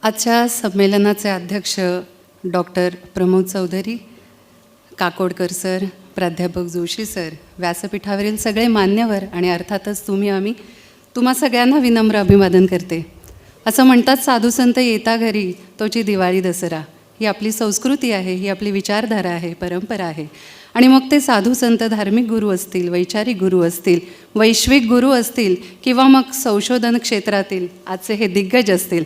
आजच्या संमेलनाचे अध्यक्ष डॉक्टर प्रमोद चौधरी, काकोडकर सर, प्राध्यापक जोशी सर, व्यासपीठावरील सगळे मान्यवर आणि अर्थातच आम्ही तुम्हा सगळ्यांना विनम्र अभिवादन करते. असं म्हणतात, साधू संत येता घरी तोची दिवाळी दसरा. ही आपली संस्कृती आहे, ही आपली विचारधारा आहे, परंपरा आहे. आणि मग ते साधू संत धार्मिक गुरु असतील, वैचारिक गुरु असतील, वैश्विक गुरु असतील किंवा मग संशोधन क्षेत्रातील आजचे हे दिग्गज असतील.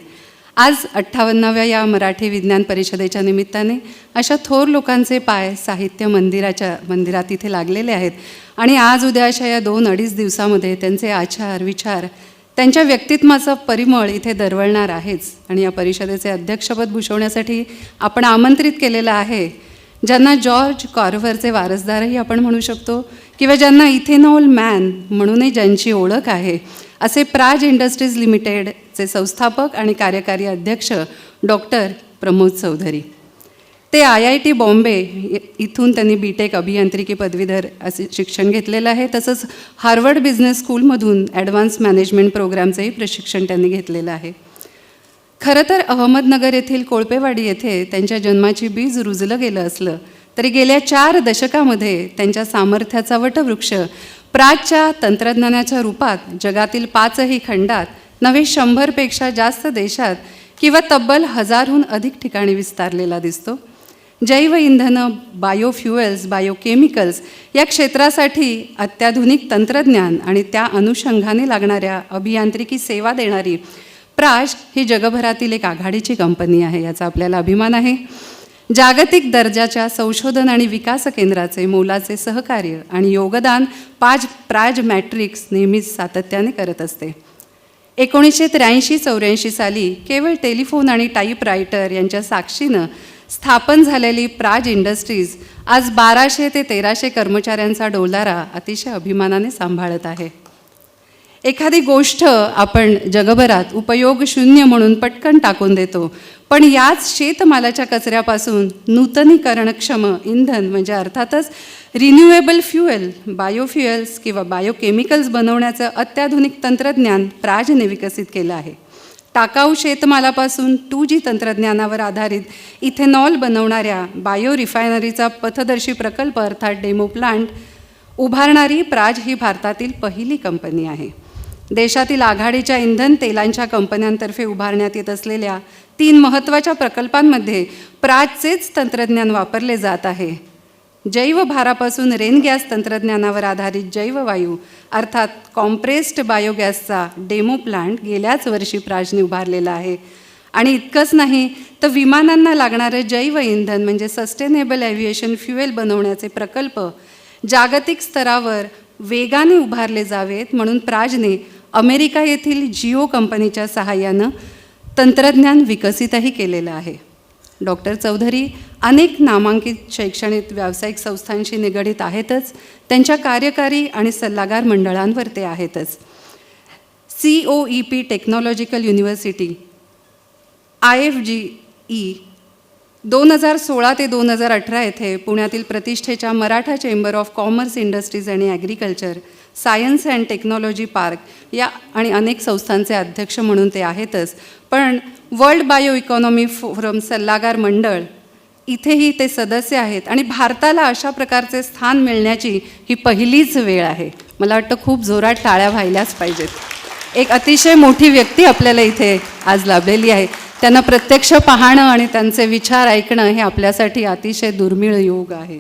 आज 58व्या या मराठी विज्ञान परिषदेच्या निमित्ताने अशा थोर लोकांचे पाय साहित्य मंदिरात इथे लागलेले आहेत. आणि आज उद्या अशा या 2-2.5 दिवसामध्ये त्यांचे आचार विचार, त्यांच्या व्यक्तित्वाचा परिमळ इथे दरवळणार आहेच. आणि या परिषदेचे अध्यक्षपद भूषवण्यासाठी आपण आमंत्रित केलेलं आहे ज्यांना जॉर्ज कॉर्व्हरचे वारसदारही आपण म्हणू शकतो किंवा ज्यांना इथेनॉल मॅन म्हणूनही ज्यांची ओळख आहे, असे प्राज इंडस्ट्रीज लिमिटेडचे संस्थापक आणि कार्यकारी अध्यक्ष डॉक्टर प्रमोद चौधरी. ते IIT बॉम्बे इथून त्यांनी BTech अभियांत्रिकी पदवीधर असे शिक्षण घेतलेलं आहे. तसंच हार्वर्ड बिझनेस स्कूलमधून ॲडव्हान्स मॅनेजमेंट प्रोग्रामचंही प्रशिक्षण त्यांनी घेतलेलं आहे. खरं तर अहमदनगर येथील कोळपेवाडी येथे त्यांच्या जन्माची बीज रुजलं गेलं असलं तरी गेल्या 4 दशकामध्ये त्यांच्या सामर्थ्याचा वटवृक्ष प्राजच्या तंत्रज्ञानाच्या रूपात जगातील 5ही खंडात नव्हे 100पेक्षा जास्त देशात किंवा तब्बल 1000हून अधिक ठिकाणी विस्तारलेला दिसतो. जैवइंधनं, बायोफ्युएल्स, बायोकेमिकल्स या क्षेत्रासाठी अत्याधुनिक तंत्रज्ञान आणि त्या अनुषंगाने लागणाऱ्या अभियांत्रिकी सेवा देणारी प्राज ही जगभरातील एक आघाडीची कंपनी आहे, याचा आपल्याला अभिमान आहे. जागतिक दर्जाच्या संशोधन आणि विकास केंद्राचे मोलाचे सहकार्य आणि योगदान प्राज मॅट्रिक्स नेहमीच सातत्याने करत असते. 1983-84 साली केवळ टेलिफोन आणि टाईपरायटर यांच्या साक्षीनं स्थापन झालेली प्राज इंडस्ट्रीज आज 1200 ते 1300 कर्मचाऱ्यांचा डोलारा अतिशय अभिमानाने सांभाळत आहे. एखादी गोष्ट आपण जगभरात उपयोग शून्य म्हणून पटकन टाकून देतो, पण याच शेतमालाच्या कचऱ्यापासून नूतनीकरणक्षम इंधन म्हणजे अर्थातच रिन्युएबल फ्युएल, बायोफ्युएल्स किंवा बायोकेमिकल्स बनवण्याचं अत्याधुनिक तंत्रज्ञान प्राजने विकसित केलं आहे. टाकाऊ शेतमालापासून 2G तंत्रज्ञानावर आधारित इथेनॉल बनवणाऱ्या बायो रिफायनरीचा पथदर्शी प्रकल्प अर्थात डेमो प्लांट उभारणारी प्राज ही भारतातील पहिली कंपनी आहे. देशातील आघाडीच्या इंधन तेलांच्या कंपन्यांतर्फे उभारण्यात येत असलेल्या 3 महत्त्वाच्या प्रकल्पांमध्ये प्राजचेच तंत्रज्ञान वापरले जात आहे. जैवभारापासून रेन गॅस तंत्रज्ञानावर आधारित जैववायू अर्थात कॉम्प्रेस्ड बायोगॅसचा डेमो प्लांट गेल्याच वर्षी प्राजने उभारलेला आहे. आणि इतकंच नाही तर विमानांना लागणारे जैव इंधन म्हणजे सस्टेनेबल एव्हिएशन फ्युएल बनवण्याचे प्रकल्प जागतिक स्तरावर वेगाने उभारले जावेत म्हणून प्राजने अमेरिका येथील जिओ कंपनीच्या सहाय्यानं तंत्रज्ञान विकसितही केलेलं आहे. डॉक्टर चौधरी अनेक नामांकित शैक्षणिक व्यावसायिक संस्थांशी निगडीत आहेतच, त्यांच्या कार्यकारी आणि सल्लागार मंडळांवर ते आहेतच. COEP टेक्नॉलॉजिकल युनिव्हर्सिटी IFGE 2016 ते 2018 येथे पुण्यातील प्रतिष्ठेच्या Maratha chamber of commerce, industries आणि agriculture, science and technology park या आणि अनेक संस्थांचे अध्यक्ष म्हणून ते आहेतच. पण वर्ल्ड बायो इकॉनॉमी फोरम सल्लागार मंडळ इथेही ते सदस्य आहेत. आणि भारताला अशा प्रकारचे स्थान मिळण्याची ही पहिलीच वेळ आहे. मला वाटतं खूप जोरात टाळ्या व्हायलाच पाहिजेत. एक अतिशय मोठी व्यक्ती आपल्याला इथे आज लाभलेली आहे. त्यांना प्रत्यक्ष पाहणं आणि त्यांचे विचार ऐकणं हे आपल्यासाठी अतिशय दुर्मिळ योग आहे.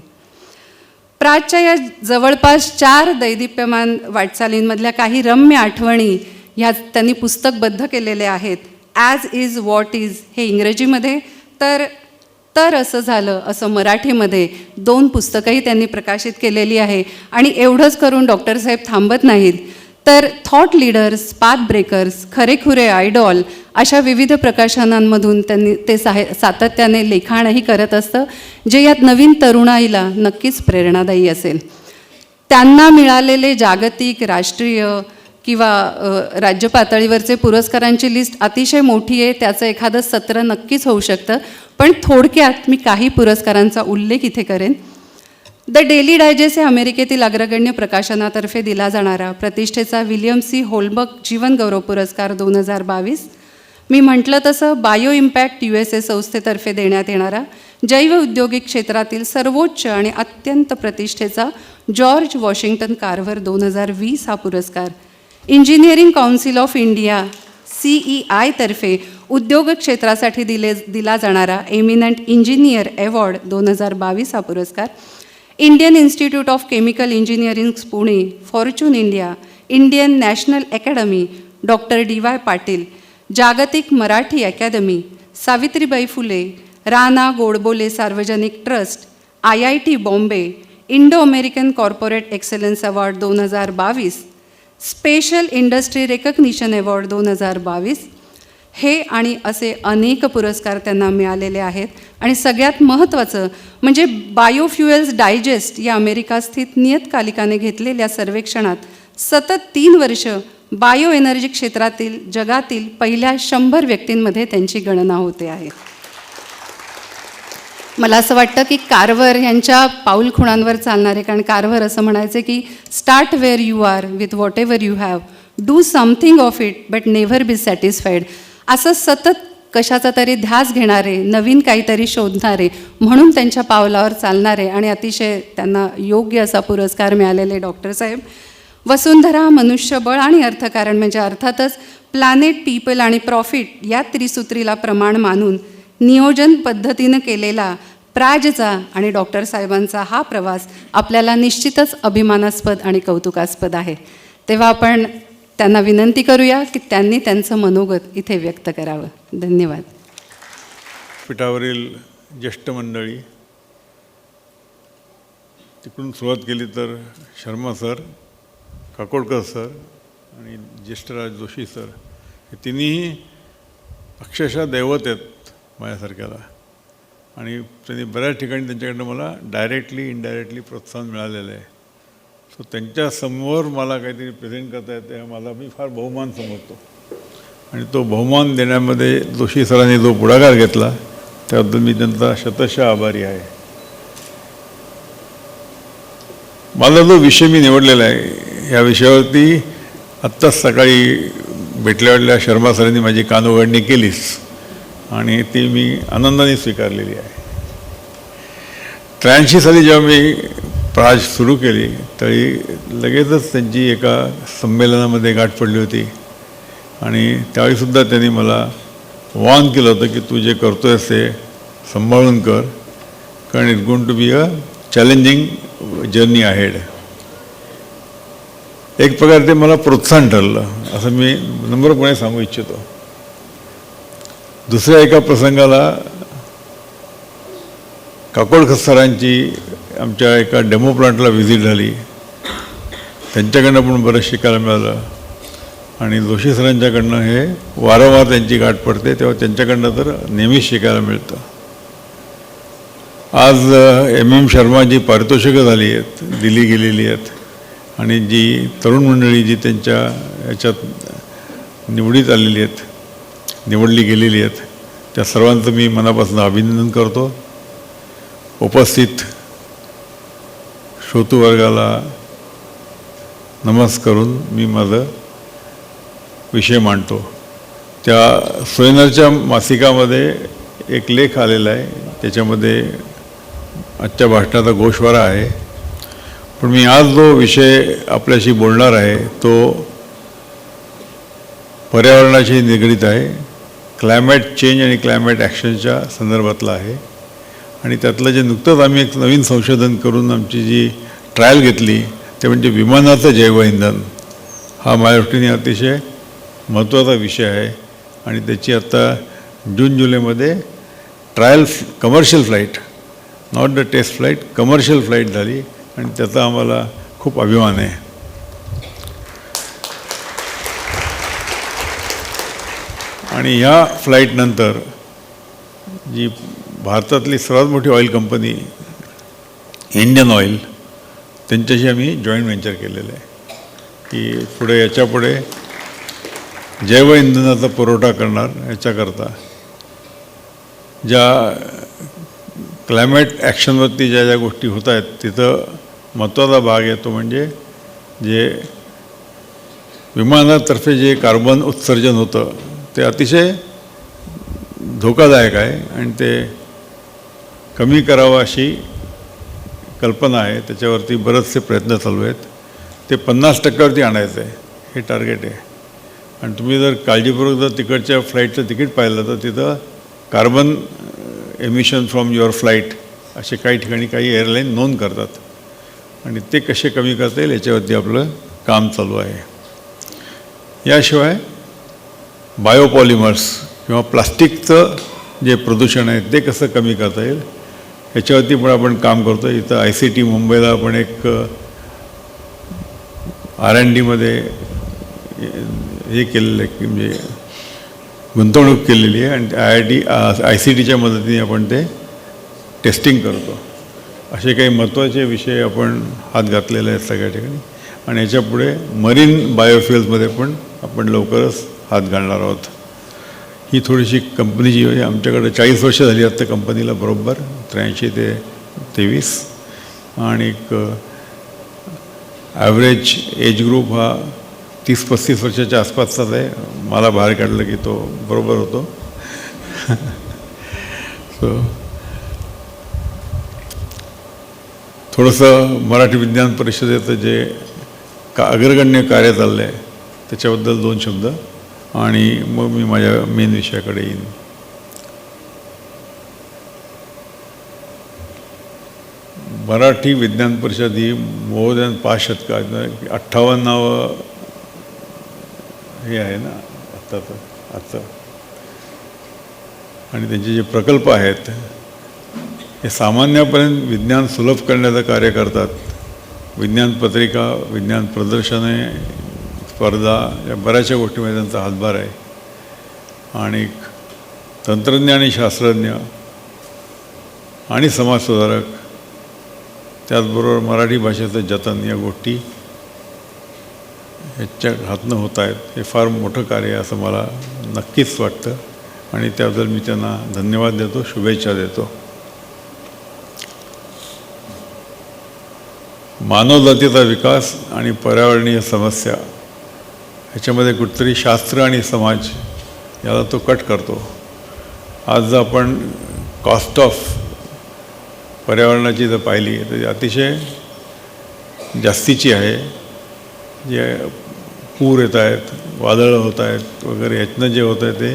प्राजच्या या जवळपास 4 दैदिप्यमान वाटचालींमधल्या काही रम्य आठवणी ह्या त्यांनी पुस्तकबद्ध केलेल्या आहेत. ॲज इज व्हॉट इज हे इंग्रजीमध्ये, तर असं झालं असं मराठीमध्ये 2 पुस्तकंही त्यांनी प्रकाशित केलेली आहे. आणि एवढंच करून डॉक्टर साहेब थांबत नाहीत, तर थॉट लीडर्स, पाथ ब्रेकर्स, खरेखुरे आयडॉल अशा विविध प्रकाशनांमधून त्यांनी ते सातत्याने लिखाणही करत असतं, जे यात नवीन तरुणाईला नक्कीच प्रेरणादायी असेल. त्यांना मिळालेले जागतिक, राष्ट्रीय किंवा राज्य पातळीवरचे पुरस्कारांची लिस्ट अतिशय मोठी आहे. त्याचं एखादं सत्र नक्कीच होऊ शकतं, पण थोडक्यात मी काही पुरस्कारांचा उल्लेख इथे करेन. द डेली डायजेस्ट हे अमेरिकेतील अग्रगण्य प्रकाशनातर्फे दिला जाणारा प्रतिष्ठेचा विलियम C. होलबर्ग जीवन गौरव पुरस्कार 2022, मी म्हटलं तसं बायो इम्पॅक्ट USA संस्थेतर्फे देण्यात येणारा जैव औद्योगिक क्षेत्रातील सर्वोच्च आणि अत्यंत प्रतिष्ठेचा जॉर्ज वॉशिंग्टन कार्व्हर 2020 हा पुरस्कार, engineering council of India CEI तर्फे उद्योग क्षेत्रासाठी दिला जाणारा एमिनंट इंजिनियर अवॉर्ड 2022 हा पुरस्कार, Indian institute of chemical engineering Pune, Fortune India, Indian national academy, doctor DY Patil, जागतिक मराठी अकादमी, सावित्रीबाई फुले, राणा गोडबोले सार्वजनिक trust, IIT Bombay, Indo American corporate excellence award 2022, special industry recognition award 2022, हे आणि असे अनेक पुरस्कार त्यांना मिळालेले आहेत. आणि सगळ्यात महत्त्वाचं म्हणजे बायोफ्युएल्स डायजेस्ट या अमेरिका स्थित नियतकालिकाने घेतलेल्या सर्वेक्षणात सतत 3 वर्ष बायो एनर्जी क्षेत्रातील जगातील पहिल्या 100 व्यक्तींमध्ये त्यांची गणना होते आहे. मला असं वाटतं की कार्व्हर यांच्या पाऊलखुणांवर चालणारे, कारण कार्व्हर असं म्हणायचे की start where you are with whatever you have, do something of it but never be satisfied, असं सतत कशाचा तरी ध्यास घेणारे, नवीन काहीतरी शोधणारे, म्हणून त्यांच्या पावलावर चालणारे आणि अतिशय त्यांना योग्य असा पुरस्कार मिळालेले डॉक्टर साहेब. वसुंधरा, मनुष्यबळ आणि अर्थकारण म्हणजे अर्थातच प्लॅनेट, पीपल आणि प्रॉफिट या त्रिसूत्रीला प्रमाण मानून नियोजन पद्धतीनं केलेला प्राजचा आणि डॉक्टर साहेबांचा हा प्रवास आपल्याला निश्चितच अभिमानास्पद आणि कौतुकास्पद आहे. तेव्हा आपण त्यांना विनंती करूया की त्यांनी त्यांचं मनोगत इथे व्यक्त करावं. धन्यवाद. पीठावरील ज्येष्ठ मंडळी, तिकडून सुरुवात केली तर शर्मा सर, काकोडकर सर आणि ज्येष्ठराज जोशी सर, हे तिन्ही अक्षरशः दैवत आहेत माझ्यासारख्याला. आणि त्यांनी बऱ्याच ठिकाणी त्यांच्याकडनं मला डायरेक्टली इनडायरेक्टली प्रोत्साहन मिळालेलं आहे. सो त्यांच्यासमोर मला काहीतरी प्रेझेंट करता येते, मला मी फार बहुमान समजतो. आणि तो बहुमान देण्यामध्ये जोशी सरांनी जो पुढाकार घेतला त्याबद्दल मी त्यांचा शतशः आभारी आहे. मला जो विषय मी निवडलेला आहे, या विषयावरती आत्ताच सकाळी भेटल्या शर्मा सरांनी माझी कानउघडणी केलीच आणि ती मी आनंदाने स्वीकारलेली आहे. 83 साली जेव्हा मी प्राज सुरू केली त्यावेळी लगेचच त्यांची एका संमेलनामध्ये गाठ पडली होती आणि त्यावेळीसुद्धा त्यांनी मला वॉर्न केलं होतं की तू जे करतो आहेस ते सांभाळून कर, कारण it's going to be a challenging journey ahead. एक प्रकारे ते मला प्रोत्साहन ठरलं असं मी नम्रपणे सांगू इच्छितो. दुसऱ्या एका प्रसंगाला काकोडकर सरांची आमच्या एका डेमो प्लांटला व्हिजिट झाली, त्यांच्याकडनं पण बरंच शिकायला मिळालं. आणि जोशी सरांच्याकडनं हे वारंवार त्यांची गाठ पडते तेव्हा त्यांच्याकडनं तर नेहमीच शिकायला मिळतं. आज MM शर्मा जी पारितोषिकं झाली आहेत, दिली गेलेली आहेत आणि जी तरुण मंडळी जी त्यांच्या याच्यात निवडीत आलेली आहेत, निवडली गेलेली आहेत, त्या सर्वांचं मी मनापासून अभिनंदन करतो. उपस्थित श्रोतृवर्गाला नमस्कार करून मी माझा विषय मांडतो. त्या सोयनरच्या मासिकामध्ये एक लेख आलेला आहे, त्याच्यामध्ये आजच्या भाषणाचा गोषवारा आहे. पण मी आज जो विषय आपल्याशी बोलणार आहे तो पर्यावरणाशी निगडीत आहे, क्लायमेट चेंज आणि क्लायमेट ॲक्शनच्या संदर्भातला आहे. आणि त्यातलं जे नुकतंच आम्ही एक नवीन संशोधन करून आमची जी ट्रायल घेतली ते म्हणजे विमानाचं जैवइंधन. हा माझ्या दृष्टीने अतिशय महत्त्वाचा विषय आहे आणि त्याची आता जून-जुलैमध्ये trial commercial flight, not the test flight, commercial flight झाली आणि त्याचा आम्हाला खूप अभिमान आहे. आणि ह्या फ्लाईटनंतर जी भारतातली सर्वात मोठी ऑइल कंपनी इंडियन ऑइल, त्यांच्याशी आम्ही जॉईंट व्हेंचर केलेलं आहे की पुढे याच्यापुढे जैवइंधनाचा पुरवठा करणार. याच्याकरता ज्या क्लायमेट ॲक्शनवरती ज्या ज्या गोष्टी होत आहेत तिथं महत्त्वाचा भाग येतो म्हणजे जे विमानातर्फे जे कार्बन उत्सर्जन होतं ते अतिशय धोकादायक आहे आणि ते कमी करावं अशी कल्पना आहे. त्याच्यावरती बरेचसे प्रयत्न चालू आहेत. ते 50% आणायचं आहे, हे टार्गेट आहे. आणि तुम्ही जर काळजीपूर्वक जर तिकडच्या फ्लाईटचं तिकीट पाहिलं तर तिथं carbon emission from your flight असे काही ठिकाणी काही एअरलाईन नोंद करतात आणि ते कसे कमी करता येईल याच्यावरती आपलं काम चालू आहे. याशिवाय बायोपॉलिमर्स किंवा प्लास्टिकचं जे प्रदूषण आहे ते कसं कमी करता येईल याच्यावरती पण आपण काम करतो. इथं ICT मुंबईला आपण एक R&Dमध्ये हे केलेलं आहे की म्हणजे गुंतवणूक केलेली आहे आणि ICTच्या मदतीने आपण ते टेस्टिंग करतो. असे काही महत्त्वाचे विषय आपण हात घातलेले आहेत सगळ्या ठिकाणी. आणि याच्यापुढे मरीन बायोफ्युल्समध्ये पण आपण लवकरच हात घालणार आहोत. ही थोडीशी कंपनीची म्हणजे आमच्याकडे 40 वर्ष झाली आहेत त्या कंपनीला, बरोबर 83 ते 23. आणि एक ॲव्हरेज एज ग्रुप हा 30-35 वर्षाच्या आसपासचाच आहे. मला बाहेर काढलं की तो बरोबर होतो. सो थोडंसं मराठी विज्ञान परिषदेचं जे अग्रगण्य कार्य चाललं आहे त्याच्याबद्दल 2 शब्द आणि मग मी माझ्या मेन विषयाकडे येईन. मराठी विज्ञान परिषद ही मोर दॅन 5 शतकात 58 हे आहे ना आजचं. आणि त्यांचे जे प्रकल्प आहेत हे सामान्यपर्यंत विज्ञान सुलभ करण्याचं कार्य करतात. विज्ञान पत्रिका, विज्ञान प्रदर्शने, स्पर्धा या बऱ्याचशा गोष्टीमध्ये त्यांचा हातभार आहे. आणि तंत्रज्ञ आणि शास्त्रज्ञ आणि समाजसुधारक त्याचबरोबर मराठी भाषेचं जतन या गोष्टी ह्याच्या हातनं होत आहेत. हे फार मोठं कार्य आहे असं मला नक्कीच वाटतं आणि त्याबद्दल मी त्यांना धन्यवाद देतो, शुभेच्छा देतो. मानवजातीचा विकास आणि पर्यावरणीय समस्या ह्याच्यामध्ये कुठेतरी शास्त्र आणि समाज याला तो कट करतो. आज जर आपण कॉस्ट ऑफ पर्यावरणाची जर पाहिली तर अतिशय जास्तीची आहे. जे पूर येत आहेत, वादळं होत आहेत वगैरे, ह्यातनं जे होतं आहे ते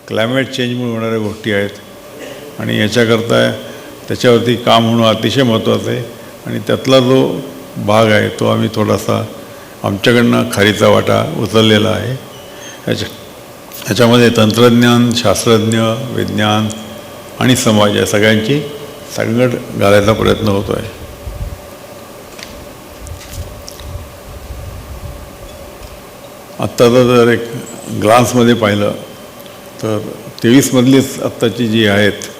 क्लायमेट चेंजमुळे होणाऱ्या गोष्टी आहेत आणि याच्याकरता त्याच्यावरती काम होणं अतिशय महत्त्वाचं आहे. आणि त्यातला जो भाग आहे तो आम्ही थोडासा आमच्याकडनं खारीचा वाटा उचललेला आहे. ह्याच्यामध्ये तंत्रज्ञान, शास्त्रज्ञ, विज्ञान आणि समाज या सगळ्यांची सांगड घालायचा प्रयत्न होतो आहे. आत्ताचं जर एक ग्लान्समध्ये पाहिलं तर 23मधलीच आत्ताची जी आहेत,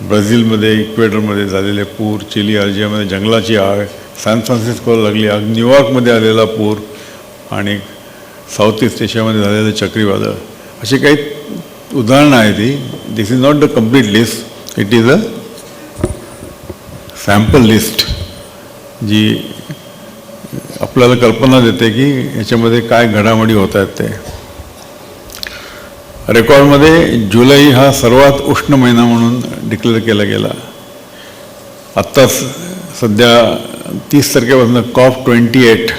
ब्राझीलमध्ये, इक्वेडरमध्ये झालेले पूर, चिली, अर्जियामध्ये जंगलाची आग, सॅन फ्रान्सिस्कोला लागली आग, न्यूयॉर्कमध्ये आलेला पूर आणि साऊथ ईस्ट एशियामध्ये झालेलं चक्रीवादळ, अशी काही उदाहरणं आहेत. ही this is not the complete list, it is a sample list जी आपल्याला कल्पना देते की ह्याच्यामध्ये काय घडामोडी होत आहेत. ते रेकॉर्डमध्ये जुलै हा सर्वात उष्ण महिना म्हणून डिक्लेअर केला गेला. आत्ताच सध्या 30 तारखेपासून COP28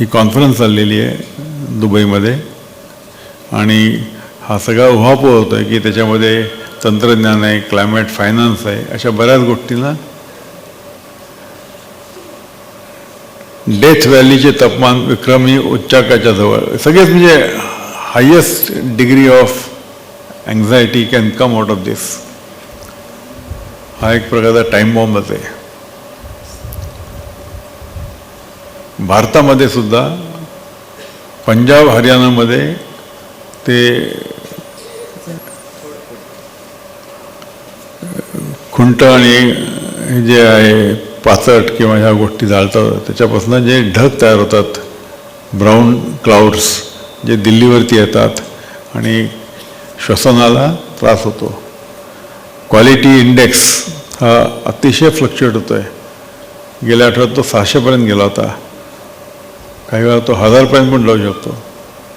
ही कॉन्फरन्स चाललेली आहे दुबईमध्ये आणि हा सगळा उहापोह होतो आहे की त्याच्यामध्ये तंत्रज्ञान आहे, क्लायमेट फायनान्स आहे, अशा बऱ्याच गोष्टींना डेथ व्हॅलीचे तापमान विक्रमी उच्चांकाच्या जवळ, सगळेच म्हणजे highest degree of anxiety can come out of this. हा एक प्रकारचा टाईम बॉम्बच आहे. भारतामध्ये सुद्धा पंजाब, हरियाणामध्ये ते खुंट आणि जे आहे पाचट किंवा ह्या गोष्टी जाळतात त्याच्यापासून जे ढग तयार होतात, ब्राऊन क्लाउड्स जे दिल्लीवरती येतात आणि श्वसनाला त्रास होतो. क्वालिटी इंडेक्स हा अतिशय फ्लक्च्युएट होतो आहे. गेल्या आठवड्यात तो 600पर्यंत गेला होता, काही वेळा तो 1000पर्यंत पण जाऊ शकतो.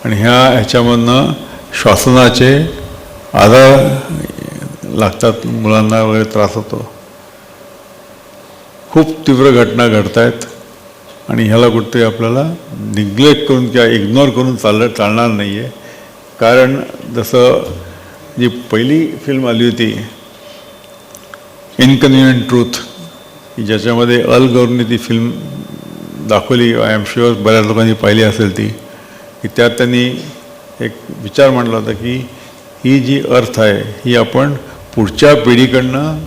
आणि ह्याच्यामधनं श्वासनाचे आजार लागतात, मुलांना वगैरे त्रास होतो. खूप तीव्र घटना घडत आहेत आणि ह्याला कुठेतरी आपल्याला निग्लेक्ट करून किंवा इग्नोर करून चालणार नाही आहे. कारण जसं जी पहिली फिल्म आली होती इनकन्व्हिनियंट ट्रूथ, की ज्याच्यामध्ये अल गौरने ती फिल्म दाखवली, आय एम शुअर बऱ्याच लोकांनी पाहिली असेल ती, की त्यात त्यांनी एक विचार मांडला होता की ही जी अर्थ आहे ही आपण पुढच्या पिढीकडनं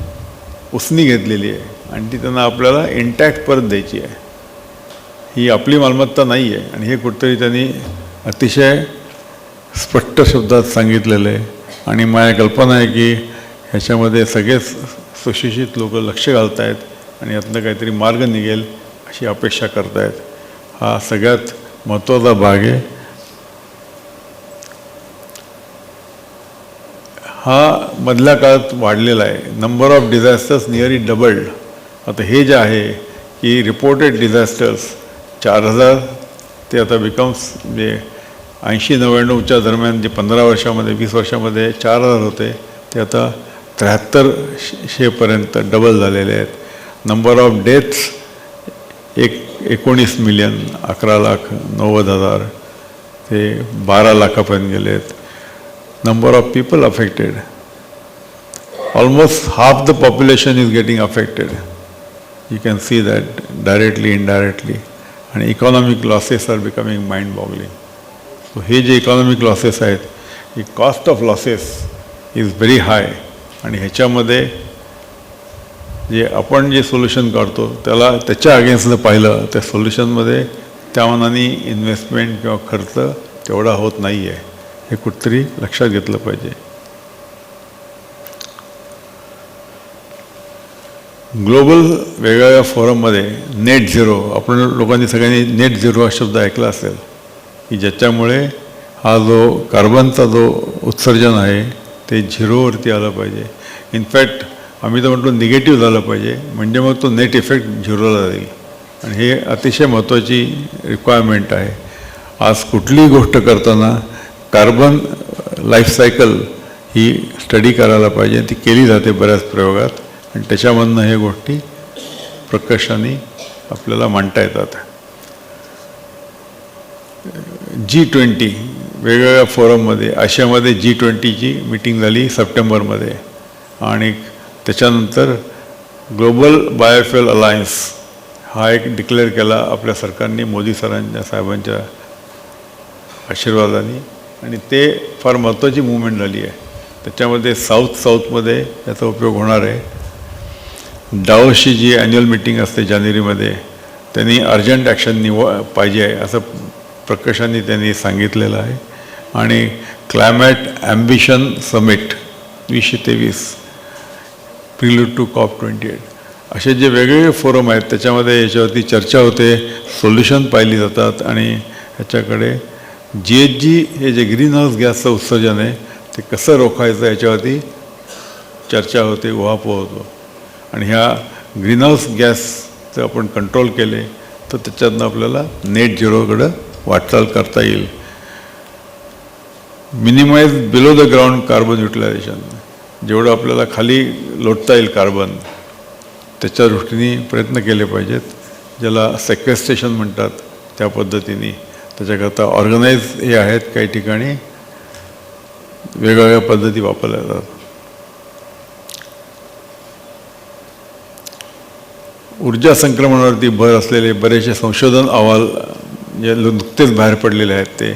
उसनी घेतलेली आहे आणि ती त्यांना आपल्याला इंटॅक्ट परत द्यायची आहे. ही आपली मालमत्ता नाही आहे. आणि हे कुठेतरी त्यांनी अतिशय स्पष्ट शब्दात सांगितलेलं आहे. आणि माझ्या कल्पना आहे की ह्याच्यामध्ये सगळेच सुशिक्षित लोक लक्ष घालत आहेत आणि यातनं काहीतरी मार्ग निघेल अशी अपेक्षा करतायत. हा सगळ्यात महत्त्वाचा भाग आहे. हा मधल्या काळात वाढलेला आहे. Number of disasters nearly doubled. आता हे जे आहे की रिपोर्टेड डिझास्टर्स 4000 ते आता बिकम्स म्हणजे 80-99च्या दरम्यान जे 15 वर्षामध्ये 20 वर्षामध्ये 4000 होते ते आता 7300पर्यंत डबल झालेले आहेत. नंबर ऑफ डेथ्स 19 मिलियन, 11,90,000 ते 12 लाखापर्यंत गेले आहेत. Number of people affected, almost half the population is getting affected. You can see that directly, indirectly. And economic losses are becoming mind-boggling. So हे जे economic losses आहेत, ही cost of losses is very high. आणि ह्याच्यामध्ये जे आपण जे solution काढतो त्याला त्याच्या अगेन्स्टनं पाहिलं त्या सोल्युशनमध्ये त्या मानाने इन्व्हेस्टमेंट किंवा खर्च तेवढा होत नाही आहे. हे कुठेतरी लक्षात घेतलं पाहिजे. ग्लोबल वेगवेगळ्या फोरममध्ये नेट झिरो, आपण लोकांनी सगळ्यांनी नेट झिरो हा शब्द ऐकला असेल, की ज्याच्यामुळे हा जो कार्बनचा जो उत्सर्जन आहे ते झिरोवरती आलं पाहिजे. इनफॅक्ट आम्ही तर म्हणतो निगेटिव्ह झालं पाहिजे, म्हणजे मग तो नेट इफेक्ट झिरोला जाईल. आणि हे अतिशय महत्त्वाची रिक्वायरमेंट आहे. आज कुठलीही गोष्ट करताना कार्बन लाईफ सायकल ही स्टडी करायला पाहिजे. ती केली जाते बऱ्याच प्रयोगात आणि त्याच्यामधनं हे गोष्टी प्रकर्षाने आपल्याला मांडता येतात. G20 वेगवेगळ्या फोरममध्ये, आशियामध्ये G20ची मीटिंग झाली सप्टेंबरमध्ये आणि त्याच्यानंतर ग्लोबल बायोफ्युएल अलायन्स हा एक डिक्लेअर केला आपल्या सरकारने मोदी सरांच्या साहेबांच्या आशीर्वादाने. आणि ते फार महत्त्वाची मूवमेंट झाली आहे. त्याच्यामध्ये साऊथमध्ये याचा उपयोग होणार आहे. डाओशी जी ॲन्युअल मीटिंग असते जानेवारीमध्ये, त्यांनी अर्जंट ॲक्शन पाहिजे आहे असं प्रकर्षाने त्यांनी सांगितलेलं आहे. आणि climate ambition summit 2023 prelude to COP28 असे जे वेगवेगळे फोरम आहेत त्याच्यामध्ये याच्यावरती चर्चा होते, सोल्युशन पाहिली जातात. आणि ह्याच्याकडे GHG हे जे ग्रीन हाऊस गॅसचं उत्सर्जन आहे ते कसं रोखायचं याच्यावरती चर्चा होते, उहापोह होतो. आणि ह्या ग्रीन हाऊस गॅसचं आपण कंट्रोल केले तर त्याच्यातनं आपल्याला नेट झिरोकडं वाटचाल करता येईल. Minimise below the ground carbon utilisation, जेवढं आपल्याला खाली लोटता येईल कार्बन त्याच्या दृष्टीने प्रयत्न केले पाहिजेत, ज्याला सेक्वेस्ट्रेशन म्हणतात त्या पद्धतीने. त्याच्याकरता ऑर्गनाईज हे आहेत, काही ठिकाणी वेगवेगळ्या पद्धती वापरल्या जातात. ऊर्जा संक्रमणावरती भर असलेले बरेचसे संशोधन अहवाल जे नुकतेच बाहेर पडलेले आहेत ते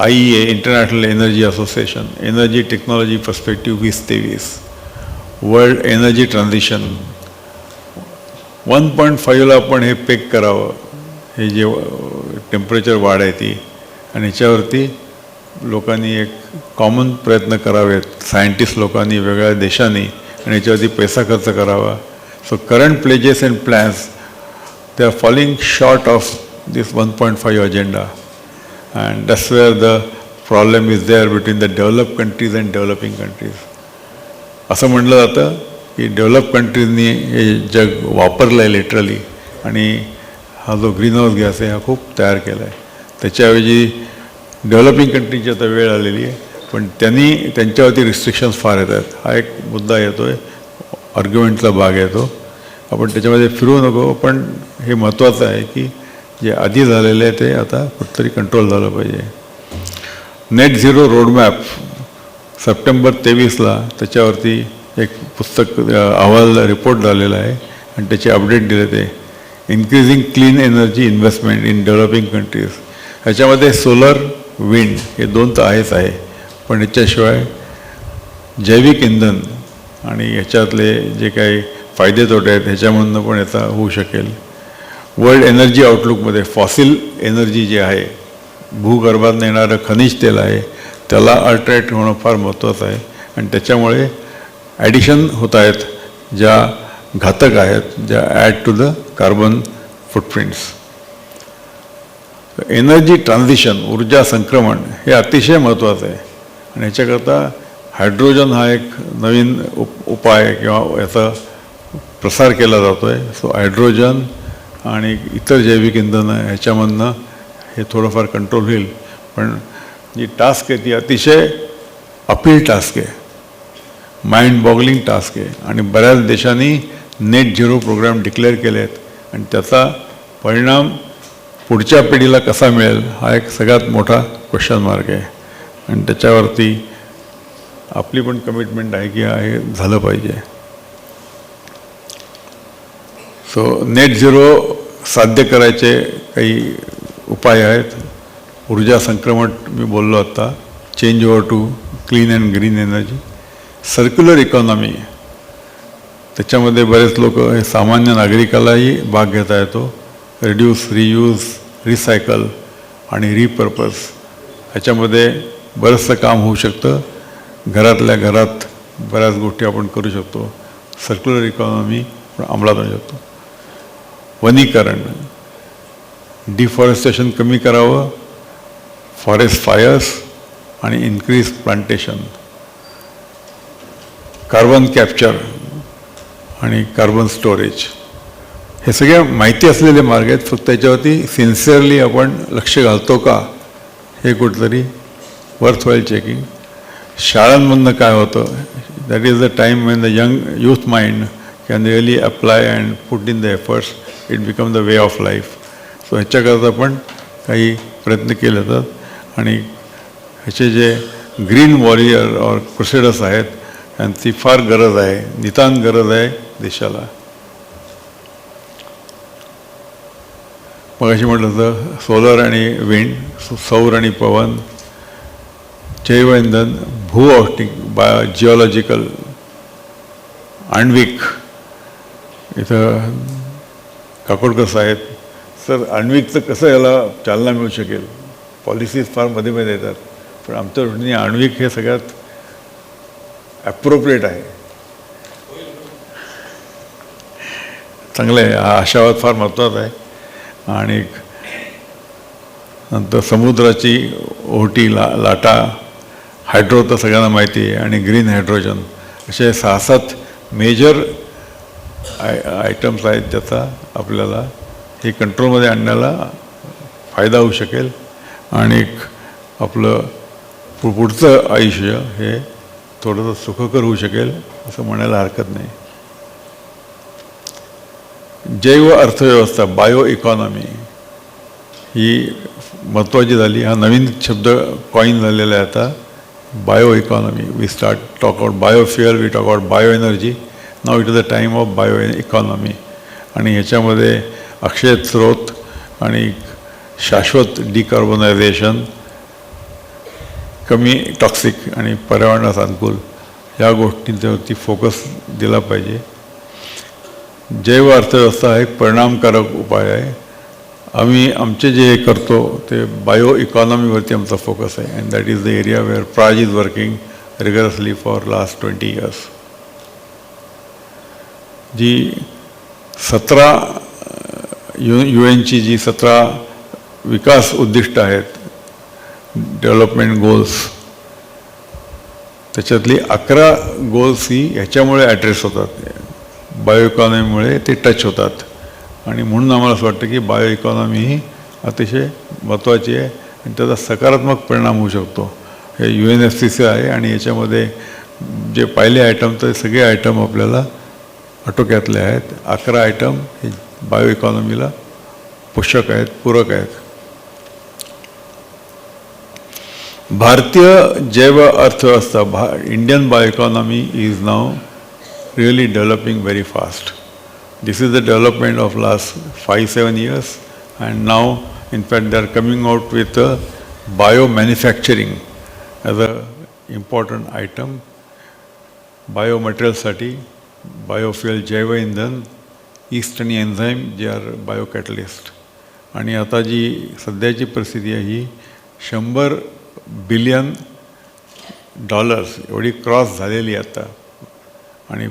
IEA international energy association, energy technology perspective 2023, world energy transition 1.5ला आपण हे पेक करावं, हे जे टेम्परेचर वाढ आहे ती. आणि ह्याच्यावरती लोकांनी एक कॉमन प्रयत्न करावेत, सायंटिस्ट लोकांनी वेगवेगळ्या देशांनी, आणि याच्यावरती पैसा खर्च करावा. So current pledges and plans they are falling short of this 1.5 agenda. And that's where the problem is there between the develop countries and developing countries. असं म्हटलं जातं की डेव्हलप कंट्रीजनी हे जग वापरलं आहे लिटरली, आणि हा जो ग्रीन हाऊस गॅस आहे हा खूप तयार केला आहे. त्याच्याऐवजी डेव्हलपिंग कंट्रीची आता वेळ आलेली आहे पण त्यांच्यावरती रिस्ट्रिक्शन्स फार येत आहेत. हा एक मुद्दा येतो आहे, आर्ग्युमेंटचा भाग येतो. आपण त्याच्यामध्ये फिरू नको, पण हे महत्त्वाचं आहे की जे आधी झालेलं आहे ते आता कुठंतरी कंट्रोल झालं पाहिजे. नेट झिरो रोडमॅप सप्टेंबर 23ला त्याच्यावरती एक पुस्तक अहवाल रिपोर्ट झालेला आहे आणि त्याचे अपडेट दिले ते increasing clean energy investment in developing countries. ह्याच्यामध्ये सोलर, विंड हे दोन तर आहेच आहे, पण याच्याशिवाय जैविक इंधन आणि ह्याच्यातले जे काही फायदे तोटे आहेत ह्याच्यामधून पण याचा होऊ शकेल. वर्ल्ड एनर्जी आउटलुकमध्ये फॉसिल एनर्जी जे आहे, भूगर्भात येणारं खनिज तेल आहे, त्याला अल्टरनेट होणं फार महत्त्वाचं आहे आणि त्याच्यामुळे ॲडिशन होत आहेत ज्या घातक आहेत, ज्या add to the carbon footprints. Energy transition, ऊर्जा संक्रमण हे अतिशय महत्त्वाचं आहे आणि ह्याच्याकरता हायड्रोजन हा एक नवीन उपाय किंवा याचा प्रसार केला जातो आहे. सो हायड्रोजन आणि इतर जैविक इंधनं ह्याच्यामधनं हे थोडंफार कंट्रोल होईल. पण जी टास्क आहे ती अतिशय अपील टास्क आहे, माइंड बॉगलिंग टास्क आहे आणि बऱ्याच देशांनी नेट झिरो प्रोग्राम डिक्लेअर केले आहेत आणि त्याचा परिणाम पुढच्या पिढीला कसा मिळेल हा एक सगळ्यात मोठा क्वेश्चन मार्क आहे आणि त्याच्यावरती आपली पण कमिटमेंट आहे की हे झालं पाहिजे. सो नेट झिरो साध्य करायचे काही उपाय आहेत. ऊर्जा संक्रमण मी बोललो आत्ता, change over to clean and green energy. Circular economy, त्याच्यामध्ये बरेच लोक हे सामान्य नागरिकालाही भाग घेता येतो. रिड्यूस, रियूज, रिसायकल आणि रिपर्पज ह्याच्यामध्ये बरंचसं काम होऊ शकतं. घरातल्या घरात बऱ्याच गोष्टी आपण करू शकतो. सर्क्युलर इकॉनॉमी पण अंमलात आणू शकतो. वनीकरण, डिफॉरेस्टेशन कमी करावं, फॉरेस्ट फायर्स आणि इन्क्रीज प्लांटेशन. कार्बन कॅप्चर आणि कार्बन स्टोरेज हे सगळे माहिती असलेले मार्ग आहेत. फक्त त्याच्यावरती सिन्सिअरली आपण लक्ष घालतो का हे कुठेतरी वर्थवाईल चेकिंग. शाळांमधनं काय होतं, that is the time when the young youth mind can really apply and put in the efforts, it become the way of life. So ह्याच्याकरता पण काही प्रयत्न केले जातात आणि ह्याचे जे ग्रीन वॉरियर और क्रुसेडर्स आहेत त्यांची फार गरज आहे, नितांत गरज आहे देशाला. मग अशी म्हटलं तर सोलर आणि विंड, सौर आणि पवन, जैवइंधन, भूऔष्णिक, जिओलॉजिकल, आण्विक. इथं काकोडकर साहेब, सर आण्विकचं कसं याला चालना मिळू शकेल, पॉलिसीज फार मध्ये मध्ये येतात, पण आमच्या दृष्टीने आण्विक हे सगळ्यात ॲप्रोप्रिएट आहे. चांगलं आहे, हा आशावाद फार महत्त्वाचा आहे. आणि नंतर समुद्राची ओहोटी, लाटा, हायड्रो तर सगळ्यांना माहिती आहे, आणि ग्रीन हायड्रोजन असे 6-7 मेजर आयटम्स आहेत ज्याचा आपल्याला हे कंट्रोलमध्ये आणण्याला फायदा होऊ शकेल आणि आपलं पुढचं आयुष्य हे थोडंसं सुखकर होऊ शकेल असं म्हणायला हरकत नाही. जैव अर्थव्यवस्था, बायो इकॉनॉमी ही महत्त्वाची झाली. हा नवीन शब्द कॉईन झालेला आहे आता, bio economy. We start talk out biofuel, we talk out bio energy. Now it is the time of bio economy. आणि ह्याच्यामध्ये अक्षय स्रोत आणि शाश्वत डिकार्बोनायझेशन, कमी टॉक्सिक आणि पर्यावरणास अनुकूल या गोष्टींच्यावरती फोकस दिला पाहिजे. जैव अर्थव्यवस्था हा एक परिणामकारक उपाय आहे. आम्ही आमचे जे करतो ते बायो इकॉनॉमीवरती आमचा फोकस आहे. And that is the area where Praj is working rigorously for last 20 years. जी 17 UN ची जी 17 विकास उद्दिष्ट आहेत, डेव्हलपमेंट गोल्स, त्याच्यातली 11 गोल्स ही ह्याच्यामुळे ॲड्रेस होतात, बायो इकॉनॉमीमुळे ते टच होतात. आणि म्हणून आम्हाला असं वाटतं की बायो इकॉनॉमी ही अतिशय महत्त्वाची आहे आणि त्याचा सकारात्मक परिणाम होऊ शकतो. हे UNFCC आहे आणि याच्यामध्ये जे पहिले आयटम तर सगळे आयटम आपल्याला आटोक्यातले आहेत. 11 आयटम हे बायो इकॉनॉमीला पोषक आहेत, पूरक आहेत. भारतीय जैव अर्थव्यवस्था, Indian bio economy is now really developing very fast. This is the development of last 5-7 years, and now in fact they are coming out with biomanufacturing as a important item. Biomaterialसाठी biofuel जैव इंधन, east आणि enzyme जे R बायोकॅटलिस्ट. आणि आता जी सध्याची परिस्थिती आहे ही $100 billion एवढी क्रॉस झालेली आता. आणि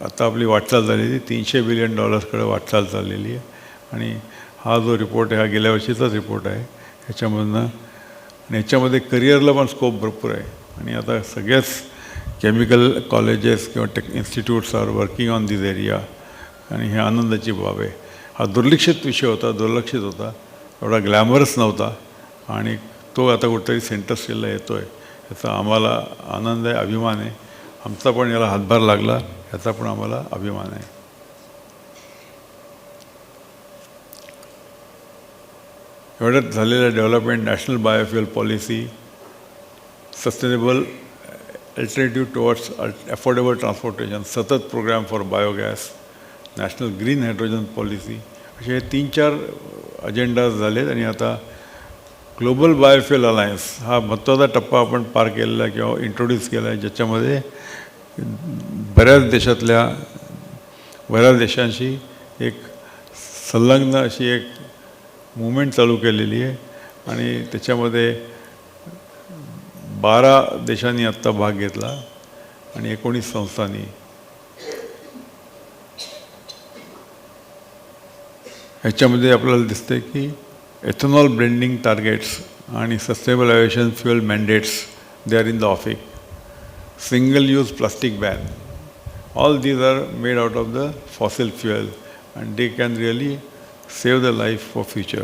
आता आपली वाटचाल झालेली $300 बिलियन कडे वाटचाल चाललेली आहे. आणि हा जो रिपोर्ट आहे हा गेल्या वर्षीचाच रिपोर्ट आहे. ह्याच्यामधनं आणि ह्याच्यामध्ये करिअरला पण स्कोप भरपूर आहे. आणि आता सगळ्याच केमिकल कॉलेजेस किंवा institutes are working on this area. आणि हे आनंदाची बाब आहे. हा दुर्लक्षित विषय होता, दुर्लक्षित होता, एवढा ग्लॅमरस नव्हता. आणि तो आता कुठेतरी सेंटर स्टेजला येतो आहे. याचा आम्हाला आनंद आहे, अभिमान आहे. आमचा पण याला हातभार लागला याचा पण आम्हाला अभिमान आहे. एवढ्यात झालेल्या development, national biofuel policy, sustainable alternative towards affordable transportation, SATAT program for biogas, national green hydrogen policy, असे 3-4 अजेंडाज झालेत. आणि आता ग्लोबल बायोफ्युएल अलायन्स हा महत्त्वाचा टप्पा आपण पार केलेला आहे किंवा इंट्रोड्यूस केला आहे, ज्याच्यामध्ये बऱ्याच देशांशी एक संलग्न अशी एक मूवमेंट चालू केलेली आहे. आणि त्याच्यामध्ये 12 देशांनी आत्ता भाग घेतला आणि 19 संस्थांनी. ह्याच्यामध्ये आपल्याला दिसते की एथेनॉल ब्लेंडिंग टार्गेट्स आणि sustainable aviation fuel mandates they are in the offing. Single use plastic ban, all these are made out of the fossil fuel and they can really save the life for future.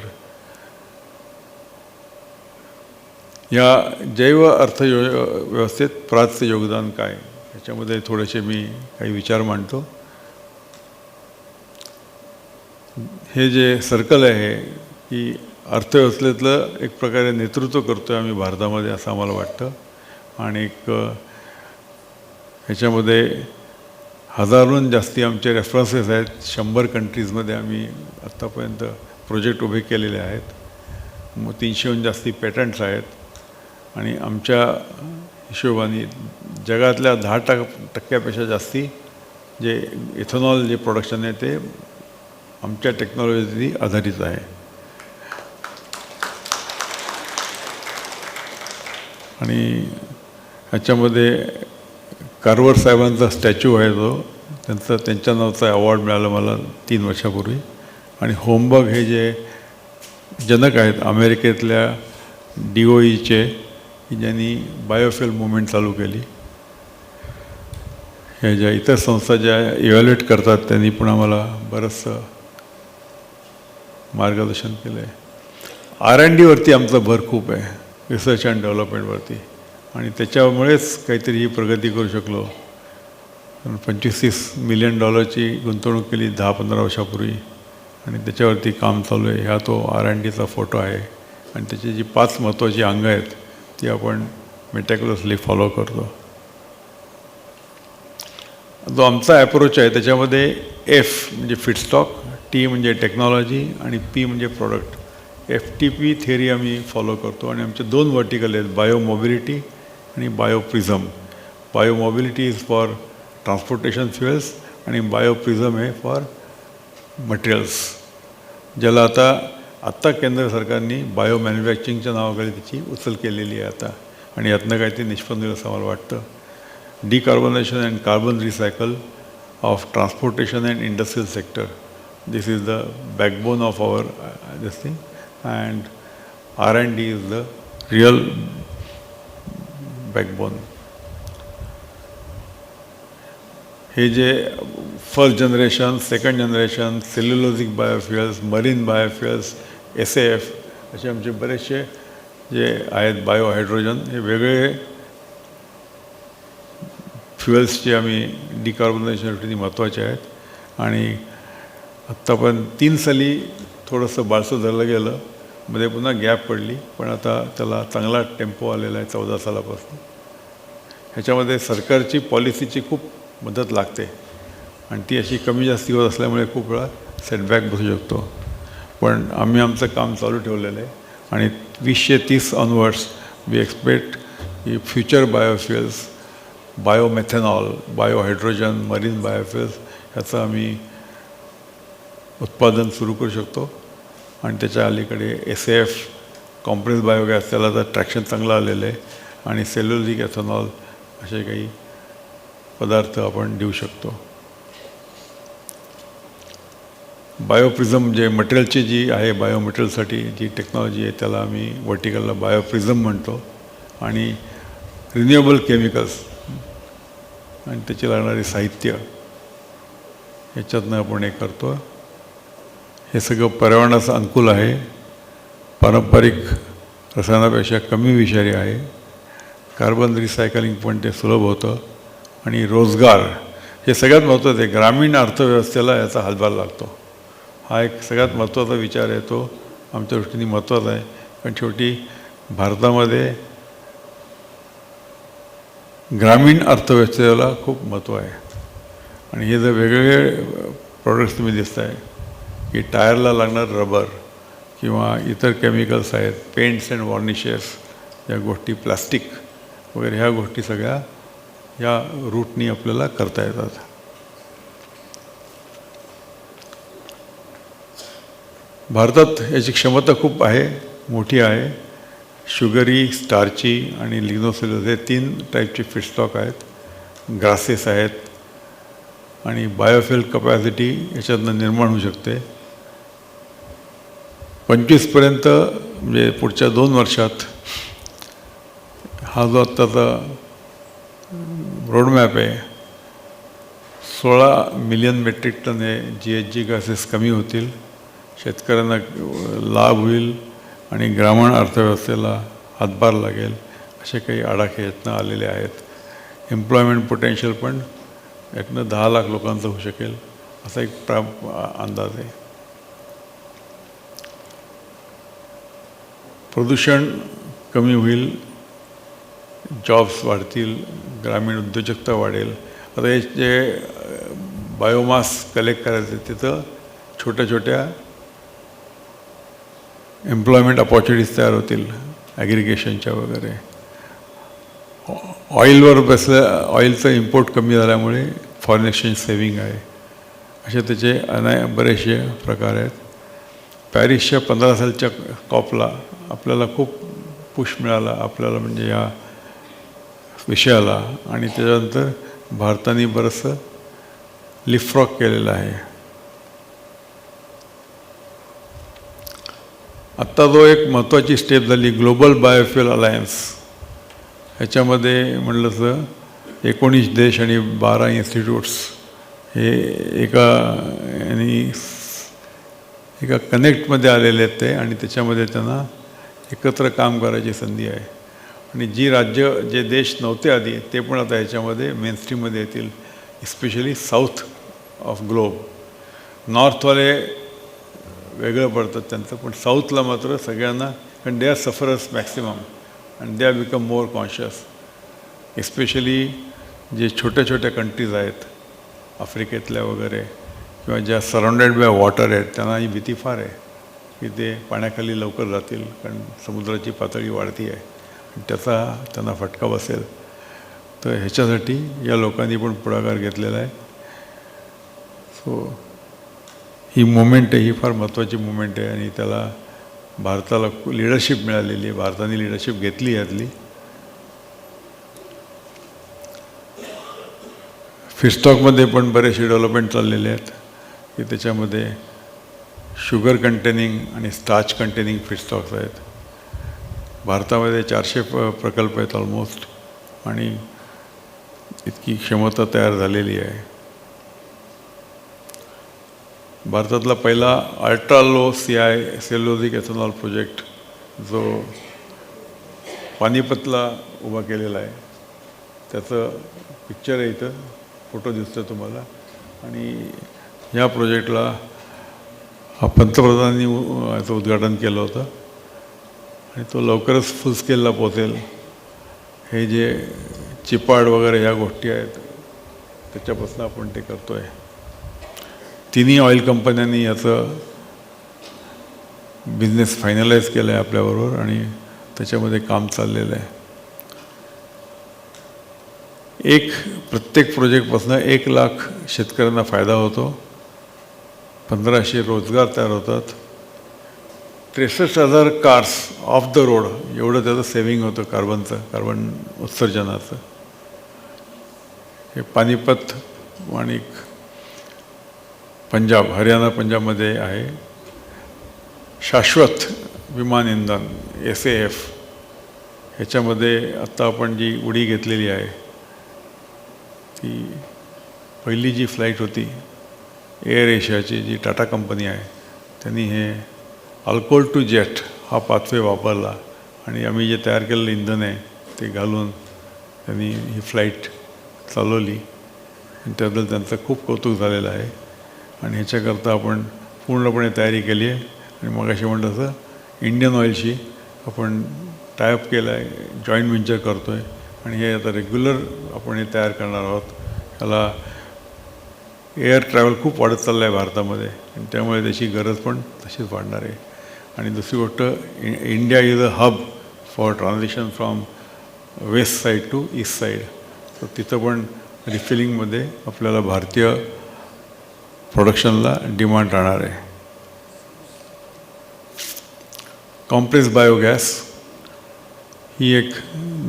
या जैव अर्थव्यवस्थेत प्राचं योगदान काय, याच्यामध्ये थोडेसे मी काही विचार मांडतो. हे जे सर्कल आहे की अर्थव्यवस्थेतलं एक प्रकारे नेतृत्व करतो आहे आम्ही भारतामध्ये, असं आम्हाला वाटतं. आणि ह्याच्यामध्ये हजारोहून जास्ती आमचे रेफरन्सेस आहेत. 100 कंट्रीजमध्ये आम्ही आत्तापर्यंत प्रोजेक्ट उभे केलेले आहेत. 300हून जास्ती पेटंट्स आहेत. आणि आमच्या हिशोबाने जगातल्या 10% जास्ती जे इथेनॉल जे प्रोडक्शन आहे ते आमच्या टेक्नॉलॉजी आधारित आहे. आणि ह्याच्यामध्ये कारवर साहेबांचा स्टॅच्यू आहे जो त्यांच्या नावाचा अवॉर्ड मिळाला मला 3 वर्षापूर्वी. आणि होमबर्ग हे जे जनक आहेत अमेरिकेतल्या DOEचे, की ज्यांनी बायोफ्युएल मुवमेंट चालू केली. ह्या ज्या इतर संस्था ज्या इव्हॅल्युएट करतात त्यांनी पण आम्हाला बरंचसं मार्गदर्शन केलं आहे. R&Dवरती आमचा भर खूप आहे, रिसर्च अँड डेव्हलपमेंटवरती. आणि त्याच्यामुळेच काहीतरी ही प्रगती करू शकलो. $25 मिलियन गुंतवणूक केली 10-15 वर्षापूर्वी आणि त्याच्यावरती काम चालू आहे. ह्या तो R&Dचा फोटो आहे. आणि त्याची जी 5 महत्त्वाची अंगं आहेत ती आपण मेटॅक्युलसली फॉलो करतो. जो आमचा ॲप्रोच आहे त्याच्यामध्ये F म्हणजे फिडस्टॉक, T म्हणजे टेक्नॉलॉजी आणि P म्हणजे प्रोडक्ट. FTP थिअरी आम्ही फॉलो करतो. आणि आमचे 2 वर्टिकल आहेत, बायो मोबिलिटी आणि bio prism. Bio mobility is for transportation fuels आणि बायो प्रिझम हे फॉर मटेरियल्स, ज्याला आत्ता केंद्र सरकारने बायो मॅन्युफॅक्चरिंगच्या नावाखाली त्याची उचल केलेली आहे आता. आणि यातनं काहीतरी निष्पन्न होईल असं मला वाटतं. Decarbonation and carbon recycle of transportation and industrial sector, this is the backbone of our this thing. And R&D is the real backbone. हे जे first generation, second generation, cellulosic biofuels, marine biofuels, SAF असे आमचे बरेचसे जे आहेत bio hydrogen हे वेगळे फ्युएल्सचे आम्ही डिकार्बनायझेशनसाठी महत्त्वाचे आहेत आणि आत्ता पण 3 साली थोडंसं बाळसं धरलं गेलं, मध्ये पुन्हा गॅप पडली, पण आता त्याला चांगला टेम्पो आलेला आहे 14 सालापासून. ह्याच्यामध्ये सरकारची पॉलिसीची खूप मदत लागते आणि ती अशी कमी जास्ती होत असल्यामुळे खूप वेळा सेटबॅक बसू शकतो. पण आम्ही आमचं काम चालू ठेवलेलं आहे आणि 2030 ऑनवर्ड्स वी एक्सपेक्ट की फ्युचर बायोफ्युएल्स, बायोमेथेनॉल, बायो हायड्रोजन, मरीन बायोफ्युएल्स ह्याचं आम्ही उत्पादन सुरू करू शकतो. आणि त्याच्या अलीकडे SAF कॉम्प्रेस बायोगॅस त्याला तर ट्रॅक्शन चांगलं आलेलं आहे आणि सेल्युलोजिक एथेनॉल असे काही पदार्थ आपण देऊ शकतो. बायोप्रिझम जे मटेरियलची जी आहे, बायोमटेरियलसाठी जी टेक्नॉलॉजी आहे त्याला आम्ही वर्टिकलला बायोप्रिझम म्हणतो आणि रिन्युएबल केमिकल्स आणि त्याची लागणारे साहित्य याच्यातनं आपण हे करतो. हे सगळं पर्यावरणाचं अनुकूल आहे, पारंपरिक रसायनापेक्षा कमी विषारी आहे, कार्बन रिसायकलिंग पण ते सुलभ होतं आणि रोजगार हे सगळ्यात महत्त्वाचं आहे. ग्रामीण अर्थव्यवस्थेला याचा हातभार लागतो. हा एक सगळ्यात महत्त्वाचा विचार आहे, तो आमच्या दृष्टीने महत्त्वाचा आहे. कारण शेवटी भारतामध्ये ग्रामीण अर्थव्यवस्थेला खूप महत्त्व आहे आणि हे जर वेगवेगळे प्रॉडक्ट्स तुम्ही दिसत आहे की टायरला लागणार रबर किंवा इतर केमिकल्स आहेत, पेंट्स अँड वॉर्निशेस या गोष्टी, प्लास्टिक वगैरे ह्या गोष्टी सगळ्या या रूटनी आपल्याला करता येतात. भारतात याची क्षमता खूप आहे, मोठी आहे. शुगरी, स्टार्ची आणि लिग्नोसेल्युलोज हे 3 टाईपचे फीडस्टॉक आहेत. ग्रासेस आहेत आणि बायोफ्युएल कपॅसिटी याच्यातनं निर्माण होऊ शकते. 25पर्यंत म्हणजे पुढच्या 2 वर्षात हा जो आत्ताचा रोडमॅप आहे, 16 मिलियन मेट्रिक टन हे GHG गासेस कमी होतील, शेतकऱ्यांना लाभ होईल आणि ग्रामीण अर्थव्यवस्थेला हातभार लागेल असे काही आडाखे यातनं आलेले आहेत. एम्प्लॉयमेंट पोटेन्शियल पण यातनं 10 लाख लोकांचं होऊ शकेल असा एक अंदाज आहे. प्रदूषण कमी होईल, जॉब्स वाढतील, ग्रामीण उद्योजकता वाढेल. आता हे जे बायोमास कलेक्ट करायचे तिथं छोट्या छोट्या एम्प्लॉयमेंट अपॉर्च्युनिटीज तयार होतील, ॲग्रिगेशनच्या वगैरे. ऑइलवर ऑइलचं इम्पोर्ट कमी झाल्यामुळे फॉरेन एक्सचेंज सेविंग आहे. असे त्याचे बरेचसे प्रकार आहेत. पॅरिसच्या 15 सालच्या कॉपला आपल्याला खूप पुश मिळाला आपल्याला, म्हणजे या विषयाला, आणि त्याच्यानंतर भारताने बरंचसं लिफ्रॉक केलेलं आहे. आत्ता जो एक महत्त्वाची स्टेप झाली ग्लोबल बायोफ्युएल अलायन्स, ह्याच्यामध्ये म्हटलं तर 19 देश आणि 12 इन्स्टिट्यूट्स हे एका कनेक्टमध्ये आलेले आहेत ते, आणि त्याच्यामध्ये त्यांना एकत्र काम करायची संधी आहे. आणि जी राज्य जे देश नव्हते आधी ते पण आता ह्याच्यामध्ये मेनस्ट्रीममध्ये येतील, इस्पेशली साऊथ ऑफ ग्लोब. नॉर्थवाले वेगळं पडतात त्यांचं, पण साऊथला मात्र सगळ्यांना, कारण they are sufferers maximum and they are become more conscious. Especially जे छोट्या छोट्या कंट्रीज आहेत आफ्रिकेतल्या वगैरे, किंवा ज्या सराउंडेड बाय वॉटर आहेत, त्यांना ही भीती फार आहे की ते पाण्याखाली लवकर जातील, कारण समुद्राची पातळी वाढती आहे आणि त्याचा त्यांना फटका बसेल. तर ह्याच्यासाठी या लोकांनी पण पुढाकार घेतलेला आहे. सो ही मुवमेंट आहे, ही फार महत्त्वाची मुवमेंट आहे आणि त्याला भारताला लिडरशिप मिळालेली आहे. भारताने लिडरशिप घेतली यातली. फीडस्टॉकमध्ये पण बरेचसे डेव्हलपमेंट चाललेले आहेत की त्याच्यामध्ये शुगर कंटेनिंग आणि स्टार्च कंटेनिंग फीडस्टॉक्स आहेत. भारतामध्ये 400 प्रकल्प आहेत ऑलमोस्ट, आणि इतकी क्षमता तयार झालेली आहे. भारतातला पहिला ultra low CI cellulosic ethanol project जो पानिपतला उभा केलेला आहे. त्याचं पिक्चर आहे इथं, फोटो दिसतो तुम्हाला. आणि या प्रोजेक्टला पंतप्रधानांनी याचं उद्घाटन केलं होतं आणि तो लवकरच फुल स्केलला पोचेल. हे जे चिपाड वगैरे ह्या गोष्टी आहेत त्याच्यापासून आपण ते करतो आहे. तिन्ही ऑइल कंपन्यांनी याचं बिझनेस फायनलाइज केलं आहे आपल्याबरोबर आणि त्याच्यामध्ये काम चाललेलं आहे. प्रत्येक प्रोजेक्टपासून 1,00,000 शेतकऱ्यांना फायदा होतो. 1,500 रोजगार तयार होतात. 63,000 कार्स ऑफ द रोड एवढं त्याचं सेव्हिंग होतं कार्बन उत्सर्जनाचं. हे पानिपत आणि हरियाणा पंजाबमध्ये आहे. शाश्वत विमान इंधन SAF ह्याच्यामध्ये आत्ता आपण जी उडी घेतलेली आहे ती पहिली जी फ्लाईट होती एअर एशियाची, जी टाटा कंपनी आहे, त्यांनी हे अल्कोहोल टू जेट हा पाथवे वापरला आणि आम्ही जे तयार केलेलं इंधन आहे ते घालून त्यांनी ही फ्लाईट चालवली आणि त्याबद्दल त्यांचं खूप कौतुक झालेलं आहे. आणि ह्याच्याकरता आपण पूर्णपणे तयारी केली आहे. आणि मग अशी म्हटलं तसं इंडियन ऑइलशी आपण टायअप केलं आहे, जॉईंट व्हेंचर करतो आहे आणि हे आता रेग्युलर आपण हे तयार करणार आहोत. ह्याला एअर ट्रॅव्हल खूप वाढत चाललं आहे भारतामध्ये आणि त्यामुळे त्याची गरज पण तशीच वाढणार आहे. आणि दुसरी गोष्ट, India is a hub for transition from west side to east side. तर तिथं पण रिफिलिंगमध्ये आपल्याला भारतीय प्रोडक्शनला डिमांड राहणार आहे. कॉम्प्रेस बायोगॅस ही एक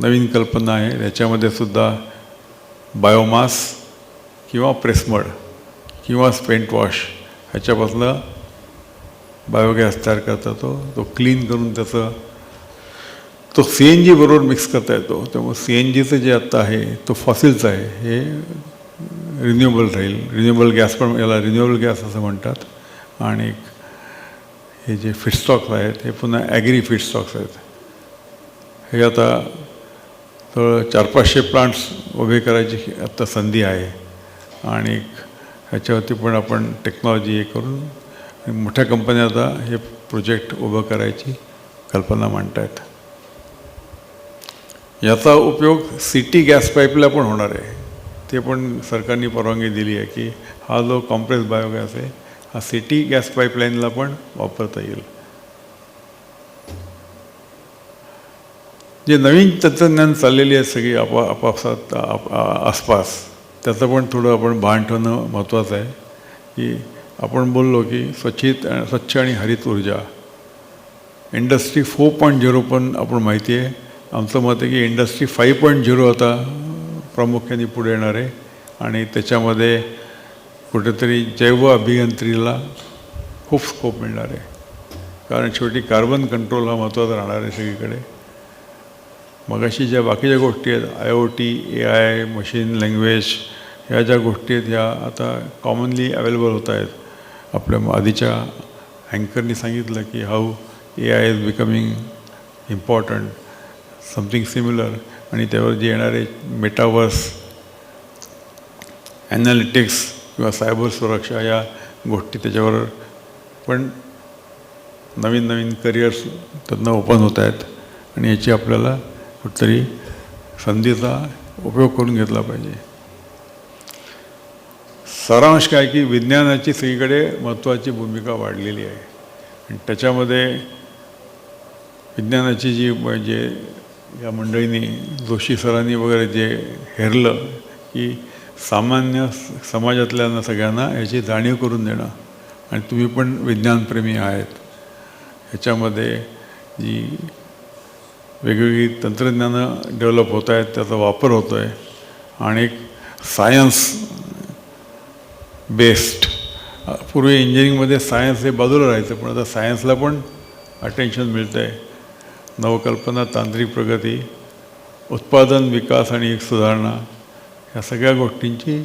नवीन कल्पना आहे. त्याच्यामध्ये सुद्धा बायोमास किंवा प्रेसमड किंवा स्पेंट वॉश ह्याच्यापासून बायोगॅस तयार करता तो क्लीन करून तो CNG बरोबर मिक्स करता येतो. त्यामुळे CNGचं जे आत्ता आहे तो फॉसिलचं आहे, हे रिन्युएबल राहील. रिन्युएबल गॅस पण, याला रिन्युएबल गॅस असं म्हणतात. आणि हे जे फीडस्टॉक्स आहेत हे पुन्हा ॲग्री फीडस्टॉक्स आहेत. हे आता तर 400-500 प्लांट्स उभे करायची आत्ता संधी आहे आणि ह्याच्यावरती पण आपण टेक्नॉलॉजी हे करून मोठ्या कंपन्या आता हे प्रोजेक्ट उभं करायची कल्पना मांडत आहेत. याचा उपयोग सिटी गॅस पाईपला पण होणार आहे. ते पण सरकारने परवानगी दिली आहे की हा जो कॉम्प्रेस बायोगॅस आहे हा सिटी गॅस पाईपलाईनला पण वापरता येईल. जे नवीन तंत्रज्ञान चाललेली आहे सगळी आपापसात आसपास, त्याचं पण थोडं आपण भान ठेवणं महत्त्वाचं आहे. की आपण बोललो की स्वच्छ आणि हरित ऊर्जा, इंडस्ट्री 4.0 पण आपण माहिती आहे. आमचं मत आहे की इंडस्ट्री 5.0 आता प्रामुख्याने पुढे येणार आहे आणि त्याच्यामध्ये कुठेतरी जैव अभियंत्रीला खूप स्कोप मिळणार आहे. कारण शेवटी कार्बन कंट्रोल हा महत्त्वाचा राहणार आहे सगळीकडे. मग अशी ज्या बाकीच्या गोष्टी आहेत, IoT, AI, मशीन लँग्वेज, ह्या ज्या गोष्टी आहेत ह्या आता कॉमनली अवेलेबल होत आहेत. आपल्या आधीच्या अँकरनी सांगितलं की how AI is becoming important, something similar. आणि त्यावर जे येणारे मेटावर्स, ॲनालिटिक्स किंवा सायबर सुरक्षा या गोष्टी, त्याच्यावर पण नवीन नवीन करिअर्स त्यांना ओपन होत आहेत आणि याची आपल्याला कुठेतरी संधीचा उपयोग करून घेतला पाहिजे. सारांश काय की विज्ञानाची सगळीकडे महत्त्वाची भूमिका वाढलेली आहे आणि त्याच्यामध्ये विज्ञानाची जी म्हणजे या मंडळींनी, जोशी सरांनी वगैरे जे हेरलं की सामान्य समाजातल्या सगळ्यांना याची जाणीव करून देणं. आणि तुम्ही पण विज्ञानप्रेमी आहेत. ह्याच्यामध्ये जी वेगवेगळी तंत्रज्ञानं डेव्हलप होत आहेत, त्याचा वापर होतो आहे आणि सायन्स बेस्ड, पूर्वी इंजिनिअरिंगमध्ये सायन्स हे बाजूला राहायचं, पण आता सायन्सला पण अटेन्शन मिळतं आहे. नवकल्पना, तांत्रिक प्रगती, उत्पादन विकास आणि एक सुधारणा, ह्या सगळ्या गोष्टींची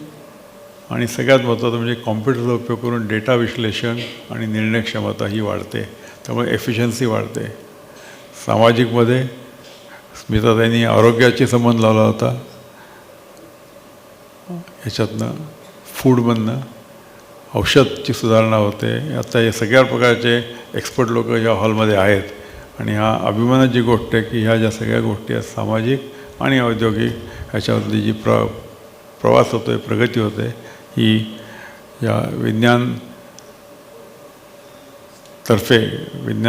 आणि सगळ्यात महत्त्वाचं म्हणजे कॉम्प्युटरचा उपयोग करून डेटा विश्लेषण आणि निर्णयक्षमता ही वाढते. त्यामुळे एफिशियन्सी वाढते. सामाजिकमध्ये स्मिताताईंनी आरोग्याशी संबंध लावला होता, ह्याच्यातनं फूडमधनं औषधची सुधारणा होते. आता हे सगळ्या प्रकारचे एक्सपर्ट लोक या हॉलमध्ये आहेत आणि हा अभिमानाची गोष्ट आहे की ह्या ज्या सगळ्या गोष्टी आहेत सामाजिक आणि औद्योगिक ह्याच्यामधली जी प्रवास होतो आहे, प्रगती होते, ही या विज्ञान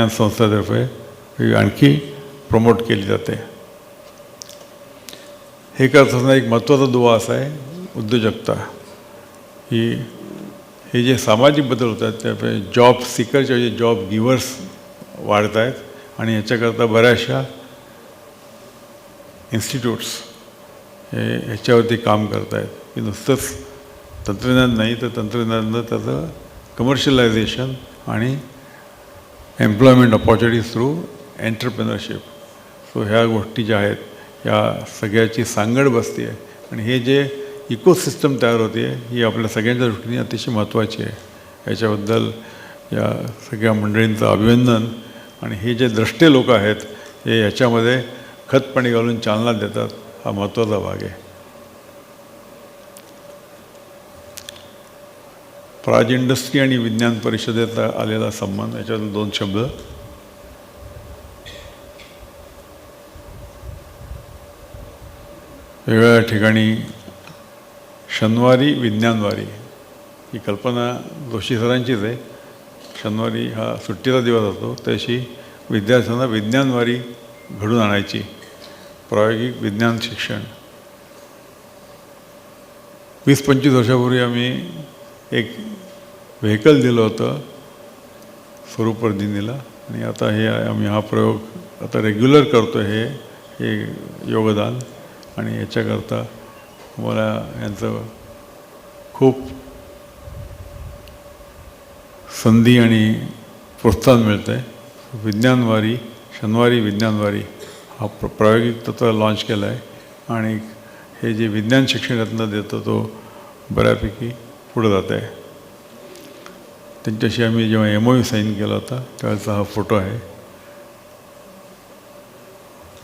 संस्थेतर्फे ही आणखी प्रमोट केली जाते. हे करत असताना एक महत्त्वाचा दुवा असा आहे उद्योजकता ही, हे जे सामाजिक बदल होत आहेत त्यामुळे जॉब सिकरच्या जे जॉब गिव्हर्स वाढत आहेत आणि याच्याकरता बऱ्याचशा इन्स्टिट्यूट्स हे ह्याच्यावरती काम करत आहेत की नुसतंच तंत्रज्ञान नाही तर तंत्रज्ञानानं त्याचं कमर्शियलायझेशन आणि employment opportunities through entrepreneurship. So ह्या गोष्टी ज्या आहेत या सगळ्याची सांगड बसते आहे आणि हे जे इकोसिस्टम तयार होते ही आपल्या सगळ्यांच्या दृष्टीने अतिशय महत्त्वाची आहे. याच्याबद्दल या सगळ्या मंडळींचं अभिनंदन. आणि हे जे द्रष्टे लोक आहेत हे याच्यामध्ये खतपाणी घालून चालना देतात, हा महत्त्वाचा भाग आहे. प्राज इंडस्ट्री आणि विज्ञान परिषदेत आलेला संबंध, याच्यातून 2 शब्द. वेगवेगळ्या ठिकाणी शनिवारी विज्ञानवारी ही कल्पना जोशी सरांचीच आहे. शनिवारी हा सुट्टीचा दिवस असतो, तशी विद्यार्थ्यांना विज्ञानवारी घडून आणायची, प्रायोगिक विज्ञान शिक्षण. 20-25 वर्षापूर्वी आम्ही एक व्हेकल दिलं होतं स्वरूपवर्धिनीला आणि आता हे आम्ही हा प्रयोग आता रेग्युलर करतो आहे हे योगदान. आणि याच्याकरता मला यांचं खूप संधी आणि प्रोत्साहन मिळतं आहे. विज्ञानवारी, शनिवारी विज्ञानवारी हा प्रायोगिक तत्त्व लॉन्च केला आहे आणि हे जे विज्ञान शिक्षणातनं देतो तो बऱ्यापैकी पुढं जात आहे. त्यांच्याशी आम्ही जेव्हा MOU साईन केला होता त्यावेळेचा हा फोटो आहे.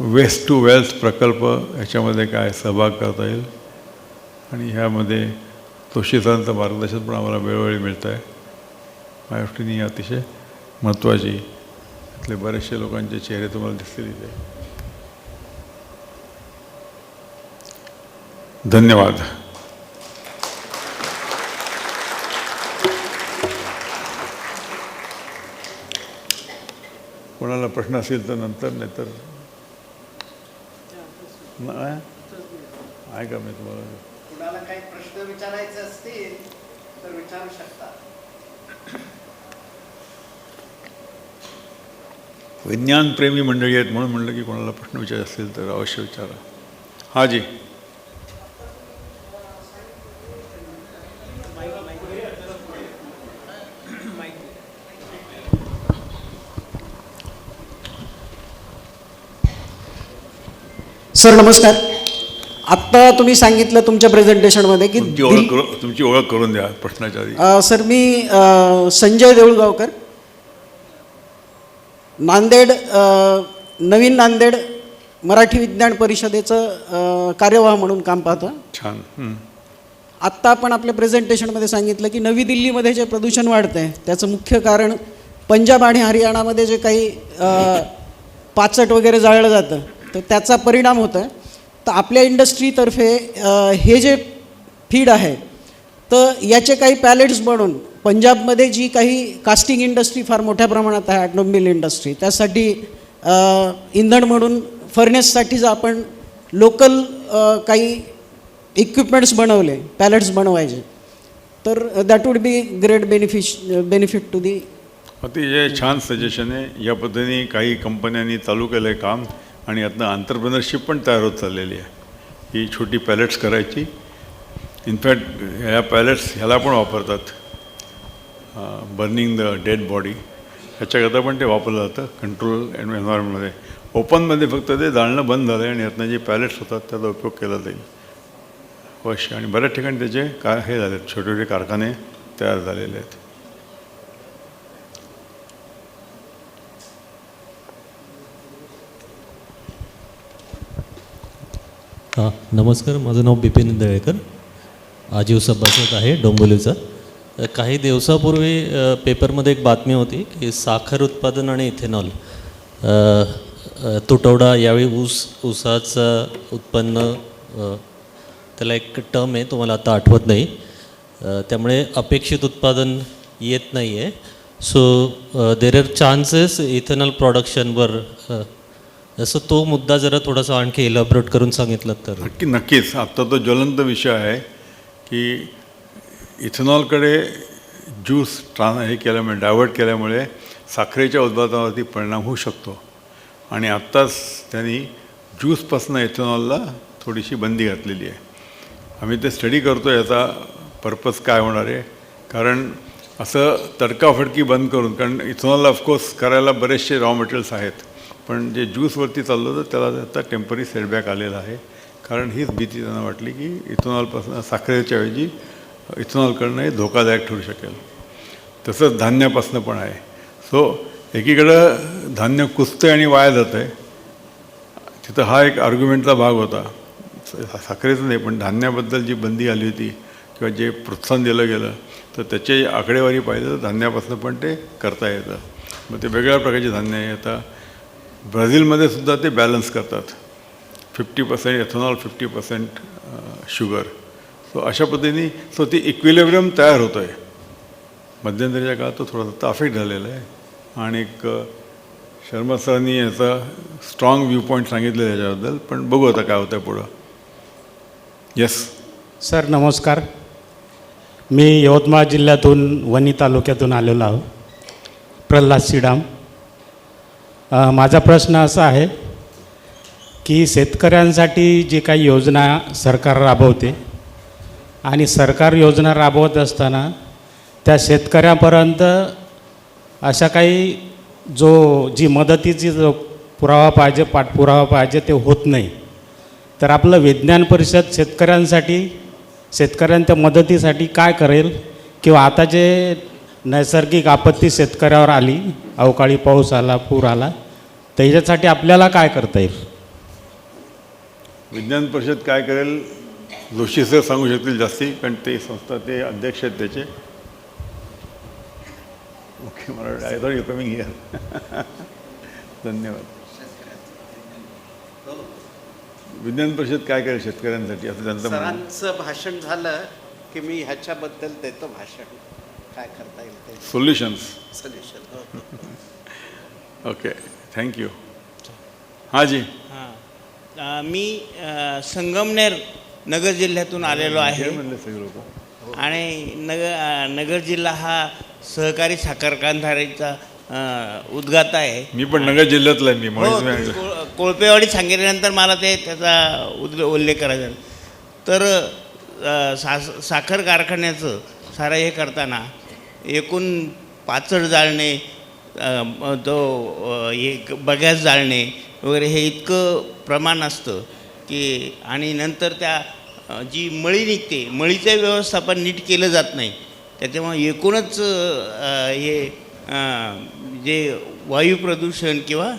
वेस्ट टू वेल्थ प्रकल्प ह्याच्यामध्ये काय सहभाग करता येईल आणि ह्यामध्ये जोशी सरांचं मार्गदर्शन पण आम्हाला वेळोवेळी मिळतं आहे. माझ्या दृष्टीने ही अतिशय महत्त्वाची. यातले बरेचसे लोकांचे चेहरे तुम्हाला दिसतील इथे. धन्यवाद. कोणाला प्रश्न असेल तर नंतर, नाहीतर आहे का मी तुम्हाला कुणाला काही प्रश्न विचारायचे असतील तर विचारू शकता. विज्ञानप्रेमी मंडळी आहेत म्हणून म्हणलं की कोणाला प्रश्न विचारायचे असतील तर अवश्य विचारा. हां जी. सर नमस्कार. आत्ता तुम्ही सांगितलं तुमच्या प्रेझेंटेशनमध्ये की तुमची ओळख करून द्या प्रश्नाच्या आधी. सर मी संजय देऊळगावकर, नांदेड, नवीन नांदेड मराठी विज्ञान परिषदेचं कार्यवाह म्हणून काम पाहतो. छान. आत्ता आपण आपल्या प्रेझेंटेशनमध्ये सांगितलं की नवी दिल्लीमध्ये जे प्रदूषण वाढतं आहे त्याचं मुख्य कारण पंजाब आणि हरियाणामध्ये जे काही पाचट वगैरे जाळलं जातं तर त्याचा परिणाम होतो आहे. तर आपल्या इंडस्ट्रीतर्फे हे जे फीड आहे तर याचे काही पॅलेट्स बनवून पंजाबमध्ये जी काही कास्टिंग इंडस्ट्री फार मोठ्या प्रमाणात आहे, ॲटोमोबाईल इंडस्ट्री, त्यासाठी इंधन म्हणून फर्नेससाठी जर आपण लोकल काही इक्विपमेंट्स बनवले, पॅलेट्स बनवायचे, तर that would be great benefit to the. अतिशय छान सजेशन आहे. या पद्धतीने काही कंपन्यांनी चालू केलं आहे काम आणि यातनं आंतरप्रेनरशिप पण तयार होत चाललेली आहे. ही छोटी पॅलेट्स करायची. इनफॅक्ट ह्या पॅलेट्स ह्याला पण वापरतात, बर्निंग द डेड बॉडी ह्याच्याकरता पण ते वापरलं जातं कंट्रोल एन्व्हायरमेंटमध्ये. ओपनमध्ये फक्त ते जाळणं बंद झालं आहे आणि यातनं जे पॅलेट्स होतात त्याचा उपयोग केला जाईल अवश्य. आणि बऱ्याच ठिकाणी त्याचे हे झाले आहेत, छोटे छोटे कारखाने तयार झालेले आहेत. हां नमस्कार, माझं नाव बिपिन दळेकर, आजीव सभासद आहे डोंबिवलीचा. काही दिवसापूर्वी पेपरमध्ये एक बातमी होती की साखर उत्पादन आणि इथेनॉल तुटवडा. यावेळी ऊसाचं उत्पन्न, त्याला एक टर्म आहे, तुम्हाला आता आठवत नाही, त्यामुळे अपेक्षित उत्पादन येत नाही आहे. So there are chances ethanol प्रोडक्शनवर. जसं तो मुद्दा जरा थोडासा आणखी इलॅबोरेट करून सांगितलं तर. नक्कीच आत्ता तो ज्वलंत विषय आहे की इथेनॉलकडे ज्यूस हे केल्यामुळे, डायव्हर्ट केल्यामुळे साखरेच्या उत्पादनावरती परिणाम होऊ शकतो. आणि आत्ताच त्यांनी ज्यूसपासून इथेनॉलला थोडीशी बंदी घातलेली आहे. आम्ही ते स्टडी करतो याचा पर्पज काय होणार आहे. कारण असं तडकाफडकी बंद करून, कारण इथेनॉलला ऑफकोर्स करायला बरेचसे रॉ मटेरियल्स आहेत, पण जे ज्यूसवरती चाललं तर त्याला आता टेम्पररी सेटबॅक आलेला आहे. कारण हीच भीती त्यांना वाटली की इथेनॉलपासून, साखरेच्या ऐवजी इथेनॉल करणं हे धोकादायक ठरू शकेल. तसंच धान्यापासून पण आहे. सो एकीकडं धान्य कुजतं आणि वाया जातं आहे, तिथं हा एक आर्ग्युमेंटचा भाग होता. साखरेचं नाही, पण धान्याबद्दल जी बंदी आली होती किंवा जे प्रोत्साहन दिलं गेलं, तर त्याची आकडेवारी पाहिलं तर धान्यापासून पण ते करता येतं. मग ते वेगळ्या प्रकारचे धान्य आहे. आता ब्राझीलमध्ये सुद्धा ते बॅलन्स करतात, 50% इथेनॉल, 50% शुगर. सो अशा पद्धतीने ती इक्विलिब्रियम तयार होतो आहे. मध्यंतरीच्या काळात तो थोडासा अफेक्ट झालेला आहे. आणि एक शर्मा सरांनी याचा स्ट्रॉंग व्ह्यू पॉईंट सांगितलं त्याच्याबद्दल, पण बघू आता काय होतं पुढं. येस सर नमस्कार, मी यवतमाळ जिल्ह्यातून वणी तालुक्यातून आलेलो आहो, प्रल्हाद श्रीराम. माझा प्रश्न असा आहे की शेतकऱ्यांसाठी जी काही योजना सरकार राबवते आणि सरकार योजना राबवत असताना त्या शेतकऱ्यापर्यंत अशा काही जी मदतीची जो पुरावा पाहिजे, पाठपुरावा पाहिजे, ते होत नाही. तर आपलं विज्ञान परिषद शेतकऱ्यांच्या मदतीसाठी काय करेल, किंवा आता जे नैसर्गिक आपत्ती शेतकऱ्यावर आली, अवकाळी पाऊस आला, पूर आला, तर ह्याच्यासाठी आपल्याला काय करता येईल? विज्ञान परिषद काय करेल जोशी सर सांगू शकतील जास्ती, कारण ते संस्था, ते अध्यक्ष आहेत त्याचे. ओके, मला I thought you coming here. धन्यवाद. विज्ञान परिषद काय करेल शेतकऱ्यांसाठी असं त्यांचं म्हणणं. सरांचं भाषण झालं की मी ह्याच्याबद्दल देतो भाषण, काय करता येईल ते सोल्युशन्स. सोल्युशन. Okay, thank you. हां जी. हां, मी संगमनेर नगर जिल्ह्यातून आलेलो आहे. म्हणले सगळे लोक. आणि नगर जिल्हा हा सहकारी साखर कारखानदारीचा उद्गाता आहे. मी पण नगर जिल्ह्यातला आहे. मी हो, म्हणून तुम्ही कोळपेवाडी सांगितल्यानंतर मला त्याचा उल्लेख करायचा. तर साखर कारखान्याचं सारं हे करताना एकूण पाचड जाळणे, हे बगॅस जाळणे वगैरे हे इतकं प्रमाण असतं की, आणि नंतर त्या जी मळी निघते, मळीचं व्यवस्थापन नीट केलं जात नाही. त्याच्यामुळे एकूणच हे जे वायू प्रदूषण किंवा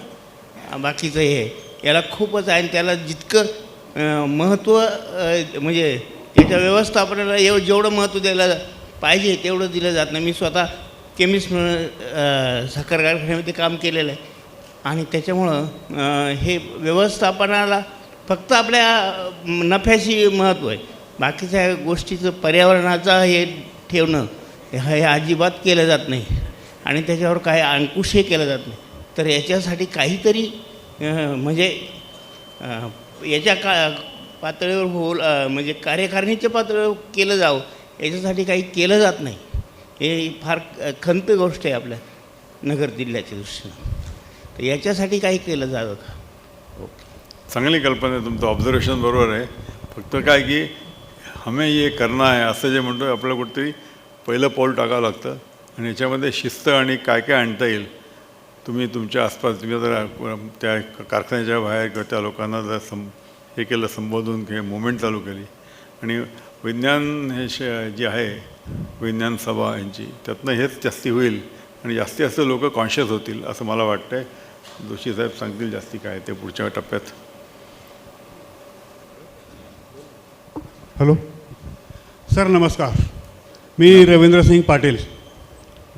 बाकीचं हे याला खूपच आहे. आणि त्याला जितकं महत्त्व, म्हणजे त्याच्या व्यवस्थापनाला जेवढं महत्त्व द्यायला पाहिजे तेवढं दिलं जात नाही. मी स्वतः केमिस्ट म्हणून साखर कारखान्यामध्ये काम केलेलं आहे. आणि त्याच्यामुळं हे व्यवस्थापनाला फक्त आपल्या नफ्याशी महत्त्व आहे, बाकीच्या गोष्टीचं, पर्यावरणाचा हे ठेवणं हे अजिबात केलं जात नाही. आणि त्याच्यावर काय अंकुशही केलं जात नाही. तर याच्यासाठी काहीतरी म्हणजे याच्या पातळीवर म्हणजे कार्यकारिणीच्या पातळीवर केलं जावं, याच्यासाठी काही केलं जात नाही. हे फार खंत गोष्ट आहे आपल्या नगर जिल्ह्याच्या दृष्टीनं. तर याच्यासाठी काही केलं जावं का? ओके, चांगली कल्पना आहे. तुमचं ऑब्झर्वेशन बरोबर आहे. फक्त काय की हमें ये करना आहे असं जे म्हणतो, आपल्याला कुठेतरी पहिलं पाऊल टाकावं लागतं. आणि याच्यामध्ये शिस्त आणि काय काय आणता येईल. तुम्ही तुमच्या आसपास, तुम्ही जर त्या कारखान्याच्या बाहेर किंवा त्या लोकांना जर हे केलं, संबोधून हे मुवमेंट चालू केली, आणि विज्ञान हे जे आहे विज्ञान सभा यांची, त्यातनं हेच जास्ती होईल आणि जास्तीत जास्त लोक कॉन्शियस होतील असं मला वाटतं आहे. जोशी साहेब सांगतील जास्ती काय ते पुढच्या टप्प्यात. हॅलो सर, नमस्कार. मी रवींद्र सिंग पाटील,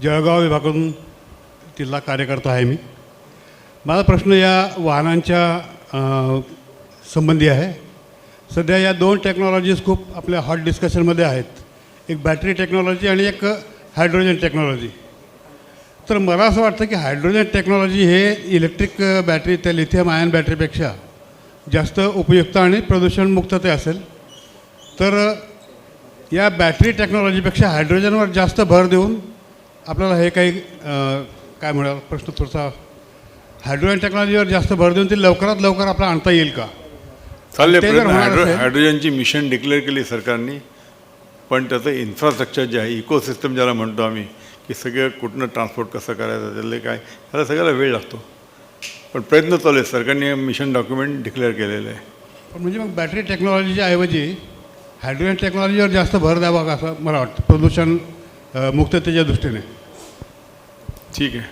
जळगाव विभागातून जिल्हा कार्यकर्ता आहे मी. माझा प्रश्न या वाहनांच्या संबंधी आहे. सध्या या 2 टेक्नॉलॉजीज खूप आपल्या हॉट डिस्कशनमध्ये आहेत. एक बॅटरी टेक्नॉलॉजी आणि एक हायड्रोजन टेक्नॉलॉजी. तर मला असं वाटतं की हायड्रोजन टेक्नॉलॉजी हे इलेक्ट्रिक बॅटरी त्या लिथियम आयन बॅटरीपेक्षा जास्त उपयुक्त आणि प्रदूषणमुक्त ते असेल. तर या बॅटरी टेक्नॉलॉजीपेक्षा हायड्रोजनवर जास्त भर देऊन आपल्याला हे काही काय म्हणाल प्रश्न थोडासा, हायड्रोजन टेक्नॉलॉजीवर जास्त भर देऊन ते लवकरात लवकर आपल्याला आणता येईल का? चालले ते जर प्रयत्न. होणार असेल- हायड्रोजनची मिशन डिक्लेअर केली सरकारने, पण त्याचं इन्फ्रास्ट्रक्चर जे आहे, इकोसिस्टम ज्याला म्हणतो आम्ही, की सगळं कुठनं ट्रान्सपोर्ट कसं करायचं, त्याला काय, त्याला सगळ्याला वेळ लागतो. पण प्रयत्न चालू आहेत. सरकारने मिशन डॉक्युमेंट डिक्लेअर केलेलं आहे. पण म्हणजे मग बॅटरी टेक्नॉलॉजीच्या ऐवजी हायड्रोजन टेक्नॉलॉजीवर जास्त भर द्यावा का असं मला वाटतं, प्रदूषण मुक्ततेच्या दृष्टीने. ठीक आहे.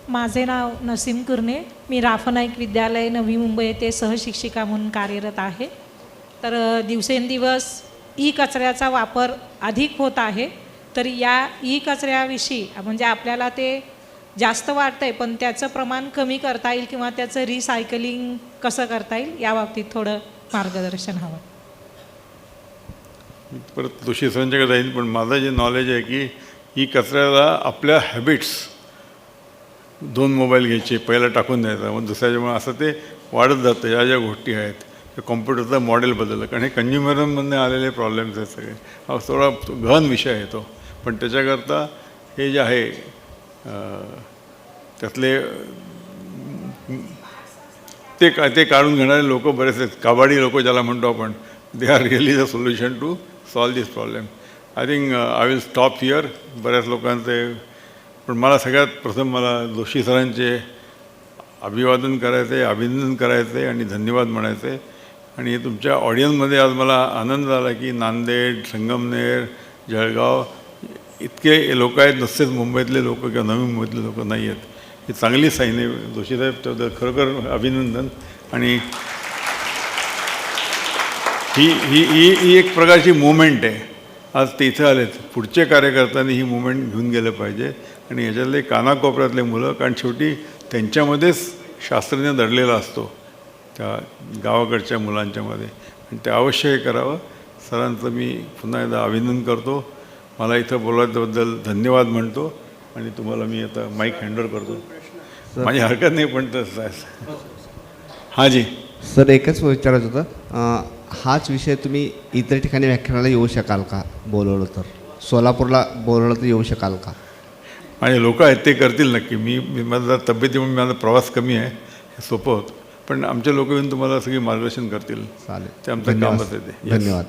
माझे नाव नसीम कुर्णे. मी राफनाईक विद्यालय नवी मुंबई येथे सहशिक्षिका म्हणून कार्यरत आहे. तर दिवसेंदिवस ई कचऱ्याचा वापर अधिक होत आहे. तर या ई कचऱ्याविषयी म्हणजे आपल्याला ते जास्त वाटतं आहे, पण त्याचं प्रमाण कमी करता येईल किंवा त्याचं रिसायकलिंग कसं करता येईल याबाबतीत थोडं मार्गदर्शन हवं. मी परत दोषी सरांच्याकडे जाईन, पण माझं जे नॉलेज आहे की ही कचऱ्याला आपल्या हॅबिट्स, 2 मोबाईल घ्यायचे, पहिला टाकून द्यायचा, मग दुसऱ्याच्यामुळे असं ते वाढत जातं. या ज्या गोष्टी आहेत त्या कॉम्प्युटरचं मॉडेल बदललं, कारण हे कन्झ्युमरमधून आलेले प्रॉब्लेम्स आहेत सगळे. हा थोडा गहन विषय आहे तो. पण त्याच्याकरता हे जे आहे त्यातले ते काढून घेणारे लोक बरेच आहेत. काबाडी लोक ज्याला म्हणतो आपण, they are really the solution to solve this problem. I think I will stop here. बऱ्याच लोकांचे, पण मला सगळ्यात प्रथम मला जोशी सरांचे अभिवादन करायचे, अभिनंदन करायचे आणि धन्यवाद म्हणायचे. आणि तुमच्या ऑडियन्समध्ये आज मला आनंद झाला की नांदेड, संगमनेर, जळगाव इतके लोक आहेत. नुसतेच मुंबईतले लोक किंवा नवी मुंबईतले लोक नाही आहेत. ही चांगली साईन आहे. जोशीसाहेब त्याबद्दल खरोखर अभिनंदन. आणि ही एक प्रकारची मुवमेंट आहे. आज ते इथं आलेत. पुढच्या कार्यकर्त्यांनी ही मुवमेंट घेऊन गेलं पाहिजे. आणि याच्यातले कानाकोपऱ्यातले मुलं, कारण शेवटी त्यांच्यामध्येच शास्त्रज्ञ दडलेला असतो, त्या गावाकडच्या मुलांच्यामध्ये. आणि ते अवश्य हे करावं. सरांचं मी पुन्हा एकदा अभिनंदन करतो. मला इथं बोलल्याबद्दल धन्यवाद म्हणतो. आणि तुम्हाला मी आता माईक हँडओव्हर करतो. माझी हरकत नाही, पण तसं आहे. हां जी सर, एकच विचारायचं होतं. हाच विषय तुम्ही इतर ठिकाणी व्याख्यानाला येऊ शकाल का? बोलवलं तर सोलापूरला बोलवलं तर येऊ शकाल का? माझे लोक आहेत ते करतील नक्की. मी माझा तब्येतीमुळे माझा प्रवास कमी आहे, हे सोपं होतं. पण आमचे लोक येऊन तुम्हाला सगळी मार्गदर्शन करतील. चालेल. ते आमचं कामच आहे ते. धन्यवाद.